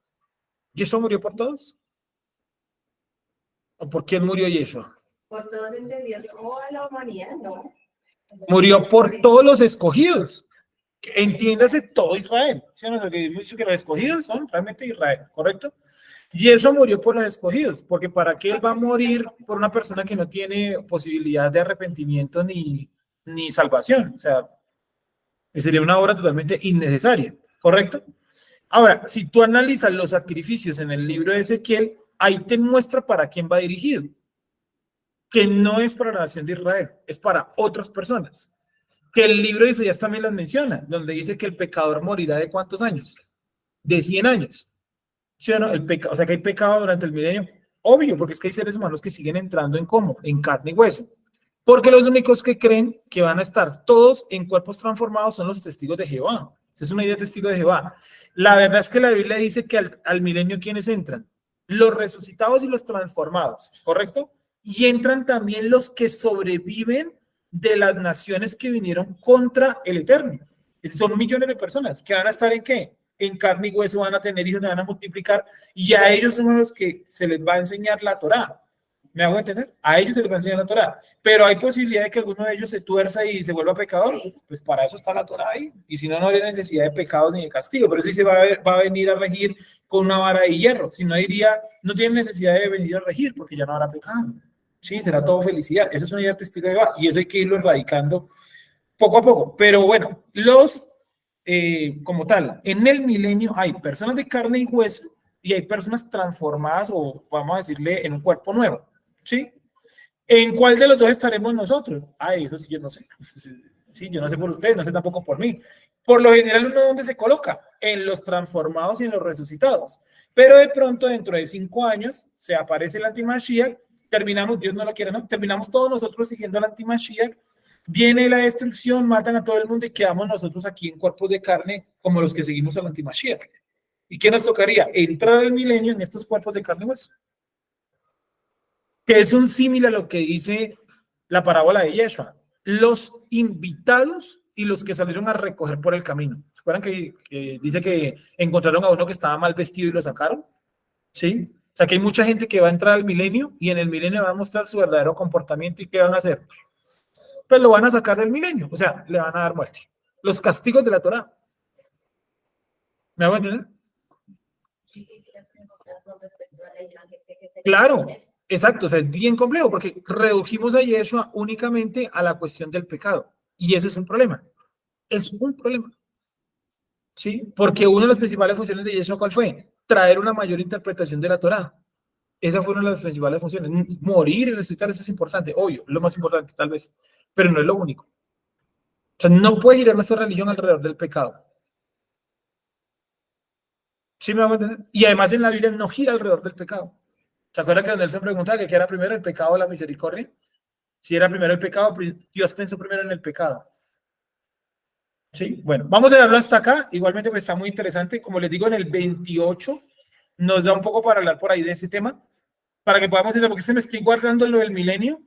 ¿Yeshua murió por todos? ¿O por quién murió Yeshua? Por todos entendidos, toda la humanidad, ¿no? Murió por todos los escogidos. Entiéndase todo Israel. ¿Sí? O sea, que dicho que los escogidos son realmente Israel, ¿correcto? Y eso murió por los escogidos, porque ¿para qué él va a morir por una persona que no tiene posibilidad de arrepentimiento ni salvación? O sea, sería una obra totalmente innecesaria, ¿correcto? Ahora, si tú analizas los sacrificios en el libro de Ezequiel, ahí te muestra para quién va dirigido, que no es para la nación de Israel, es para otras personas, que el libro de Isaías también las menciona, donde dice que el pecador morirá ¿de cuántos años? De 100 años. ¿Sí o no? O sea que hay pecado durante el milenio, obvio, porque es que hay seres humanos que siguen entrando en ¿cómo? En carne y hueso. Porque los únicos que creen que van a estar todos en cuerpos transformados son los testigos de Jehová. Esa es una idea de testigo de Jehová. La verdad es que la Biblia dice que al milenio, ¿quiénes entran? Los resucitados y los transformados, ¿correcto? Y entran también los que sobreviven de las naciones que vinieron contra el Eterno. Son millones de personas que van a estar ¿en qué? en carne y hueso van a tener hijos, se van a multiplicar, y a ellos son los que se les va a enseñar la Torá. ¿Me hago entender? A ellos se les va a enseñar la Torá. Pero hay posibilidad de que alguno de ellos se tuerza y se vuelva pecador. Pues para eso está la Torá ahí. Y si no, no habría necesidad de pecados ni de castigo. Pero sí se va a venir a regir con una vara de hierro. Si no, diría, no tiene necesidad de venir a regir porque ya no habrá pecado. Sí, será todo felicidad. Eso es una idea testigo de Jehová. Y eso hay que irlo erradicando poco a poco. Pero bueno, como tal, en el milenio hay personas de carne y hueso y hay personas transformadas o vamos a decirle en un cuerpo nuevo. ¿Sí? ¿En cuál de los dos estaremos nosotros? Ay, eso sí, yo no sé. Sí, yo no sé por ustedes, no sé tampoco por mí. Por lo general, ¿uno dónde se coloca? En los transformados y en los resucitados. Pero de pronto, dentro de 5 años, se aparece el antimashiach, terminamos, Dios no lo quiere, ¿no? Terminamos todos nosotros siguiendo al antimashiach, viene la destrucción, matan a todo el mundo y quedamos nosotros aquí en cuerpos de carne como los que seguimos al antimashiach. ¿Y qué nos tocaría? Entrar al milenio en estos cuerpos de carne y hueso. Que es un símil a lo que dice la parábola de Yeshua. Los invitados y los que salieron a recoger por el camino. ¿Se acuerdan que dice que encontraron a uno que estaba mal vestido y lo sacaron? ¿Sí? O sea, que hay mucha gente que va a entrar al milenio y en el milenio va a mostrar su verdadero comportamiento y ¿qué van a hacer? Pues lo van a sacar del milenio, o sea, le van a dar muerte. Los castigos de la Torá. ¿Me hago entender? Claro. Exacto, o sea, es bien complejo porque redujimos a Yeshua únicamente a la cuestión del pecado. Y eso es un problema. Es un problema. ¿Sí? Porque una de las principales funciones de Yeshua, ¿cuál fue? Traer una mayor interpretación de la Torá. Esas fueron las principales funciones. Morir y resucitar, eso es importante, obvio, lo más importante tal vez, pero no es lo único. O sea, no puede girar nuestra religión alrededor del pecado. ¿Sí me hago entender? Y además en la Biblia no gira alrededor del pecado. ¿Se acuerdan que Daniel se preguntaba que qué era primero, el pecado o la misericordia? Si era primero el pecado, Dios pensó primero en el pecado. Sí, bueno, vamos a darlo hasta acá. Igualmente pues está muy interesante. Como les digo, en el 28 nos da un poco para hablar por ahí de ese tema, para que podamos entender, porque se me estoy guardando lo del milenio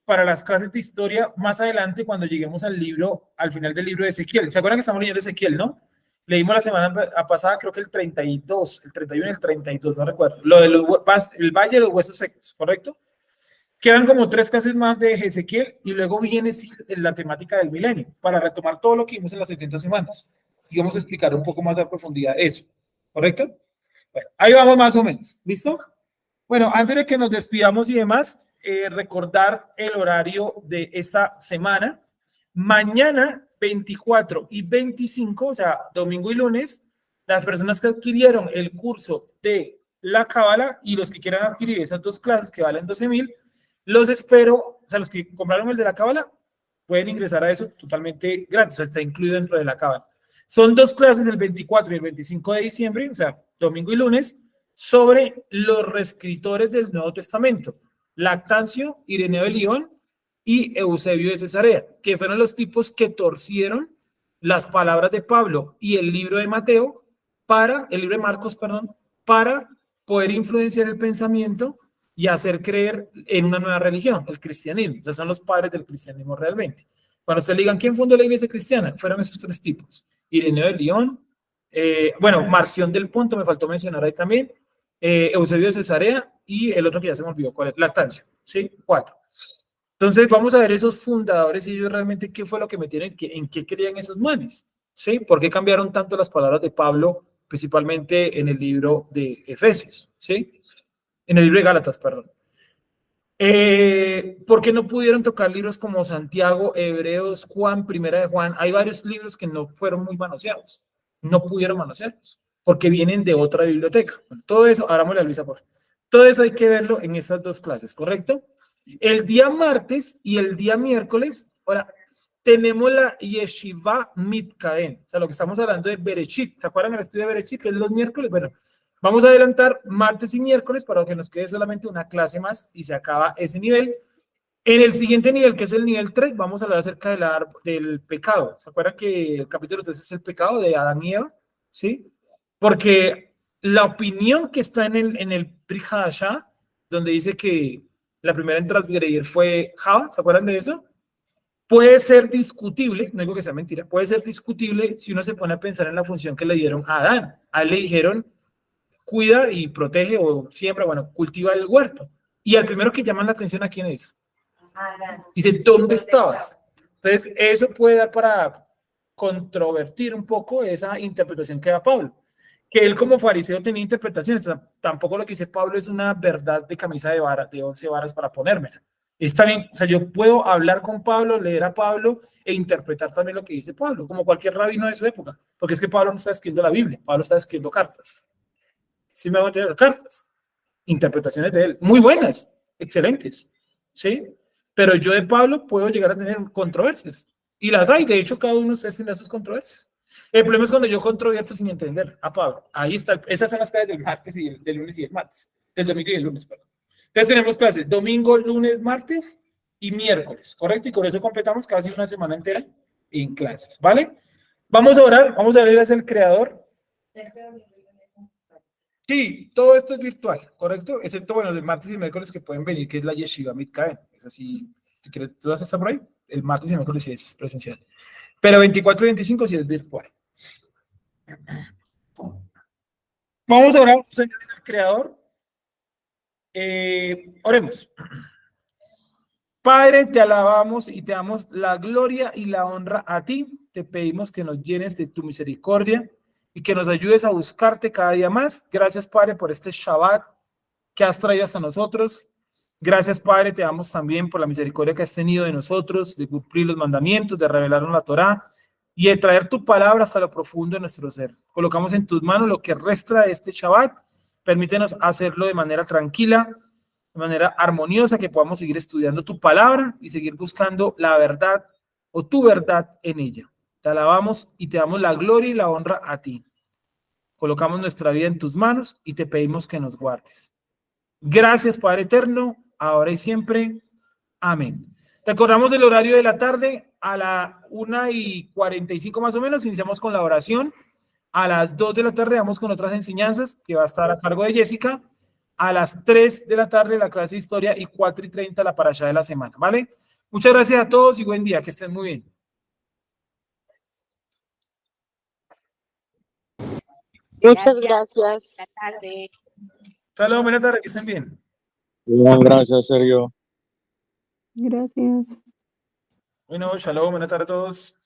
para las clases de historia más adelante cuando lleguemos al libro, al final del libro de Ezequiel. ¿Se acuerdan que estamos leyendo Ezequiel, no? Leímos la semana pasada, creo que el 32, el 31 y el 32, no recuerdo. Lo del el Valle de los Huesos Secos, ¿correcto? Quedan como 3 clases más de Ezequiel y luego viene la temática del milenio para retomar todo lo que vimos en las 70 semanas. Y vamos a explicar un poco más a profundidad eso, ¿correcto? Bueno, ahí vamos más o menos, ¿listo? Bueno, antes de que nos despidamos y demás, recordar el horario de esta semana. Mañana, 24 y 25, o sea, domingo y lunes, las personas que adquirieron el curso de la Cábala y los que quieran adquirir esas 2 clases que valen 12,000, los espero, o sea, los que compraron el de la Cábala pueden ingresar a eso totalmente gratis, o sea, está incluido dentro de la Cábala. Son 2 clases el 24 y el 25 de diciembre, o sea, domingo y lunes, sobre los reescritores del Nuevo Testamento, Lactancio, Ireneo de Lyon y Eusebio de Cesarea, que fueron los tipos que torcieron las palabras de Pablo y el libro de Mateo el libro de Marcos, perdón, para poder influenciar el pensamiento y hacer creer en una nueva religión, el cristianismo. O sea, son los padres del cristianismo realmente. Cuando se le digan quién fundó la iglesia cristiana, fueron esos 3 tipos. Ireneo de Lyon, Marción del Ponto, me faltó mencionar ahí también, Eusebio de Cesarea y el otro que ya se me olvidó, ¿cuál es? Lactancio, ¿sí? 4. Entonces vamos a ver esos fundadores y ellos realmente qué fue lo que metieron, en qué creían esos manes, ¿sí? ¿Por qué cambiaron tanto las palabras de Pablo, principalmente en el libro de Efesios, ¿sí? En el libro de Gálatas, perdón. ¿Por qué no pudieron tocar libros como Santiago, Hebreos, Juan, Primera de Juan? Hay varios libros que no fueron muy manoseados, no pudieron manosearlos, porque vienen de otra biblioteca. Bueno, todo eso, ahora a Luisa, por favor. Todo eso hay que verlo en estas 2 clases, ¿correcto? El día martes y el día miércoles, ahora, tenemos la Yeshiva Mitkaen, o sea, lo que estamos hablando de Bereshit. ¿Se acuerdan del estudio de Bereshit, que es los miércoles? Bueno, vamos a adelantar martes y miércoles para que nos quede solamente una clase más y se acaba ese nivel. En el siguiente nivel, que es el nivel 3, vamos a hablar acerca del pecado. ¿Se acuerdan que el capítulo 3 es el pecado de Adán y Eva? ¿Sí? Porque la opinión que está en el Pri Hadashah, donde dice que la primera en transgredir fue Java, ¿se acuerdan de eso? puede ser discutible, no digo que sea mentira, puede ser discutible si uno se pone a pensar en la función que le dieron a Adán. A él le dijeron, cuida y protege o siembra, bueno, cultiva el huerto. Y al primero que llaman la atención, ¿a quién es? Dice, ¿dónde estabas? Entonces, eso puede dar para controvertir un poco esa interpretación que da Pablo. Que él como fariseo tenía interpretaciones, tampoco lo que dice Pablo es una verdad de camisa de 11 varas para ponérmela. Está bien, o sea, yo puedo hablar con Pablo, leer a Pablo e interpretar también lo que dice Pablo, como cualquier rabino de su época, porque es que Pablo no está escribiendo la Biblia, Pablo está escribiendo cartas. ¿Sí me van a entender? Cartas, interpretaciones de él, muy buenas, excelentes, ¿sí? Pero yo de Pablo puedo llegar a tener controversias, y las hay, de hecho cada uno de ustedes tiene sus controversias. El problema es cuando yo controvierto sin entender a Pablo. Ahí está, esas son las clases del martes y del lunes y del martes, del domingo y del lunes, perdón. Entonces tenemos clases domingo, lunes, martes y miércoles, ¿correcto? Y con eso completamos casi una semana entera en clases, ¿vale? Vamos a orar, vamos a leer hacia el Creador. Sí, todo esto es virtual, ¿correcto? Excepto, bueno, el martes y miércoles que pueden venir, que es la Yeshiva Mitkaen. Es así, si quieres, ¿tú vas a estar por ahí? El martes y miércoles sí es presencial. Pero 24 y 25 sí es virtual. Vamos a orar, Señor, el Creador. Oremos. Padre, te alabamos y te damos la gloria y la honra a ti. Te pedimos que nos llenes de tu misericordia y que nos ayudes a buscarte cada día más. Gracias, Padre, por este Shabbat que has traído hasta nosotros. Gracias, Padre, te damos también por la misericordia que has tenido de nosotros, de cumplir los mandamientos, de revelarnos la Torá y de traer tu palabra hasta lo profundo de nuestro ser. Colocamos en tus manos lo que resta de este Shabbat. Permítenos hacerlo de manera tranquila, de manera armoniosa, que podamos seguir estudiando tu palabra y seguir buscando la verdad o tu verdad en ella. Te alabamos y te damos la gloria y la honra a ti. Colocamos nuestra vida en tus manos y te pedimos que nos guardes. Gracias, Padre eterno, ahora y siempre. Amén. Recordamos el horario de la tarde a la 1:45 más o menos. Iniciamos con la oración. A las 2 de la tarde vamos con otras enseñanzas que va a estar a cargo de Jessica. A las 3 de la tarde la clase de historia y 4:30 la parashá de la semana, ¿vale? Muchas gracias a todos y buen día, que estén muy bien. Muchas gracias. Buenas tardes. Saludos, buenas tardes, que estén bien. Bien, gracias, Sergio. Gracias. Bueno, shalom, buenas tardes a todos.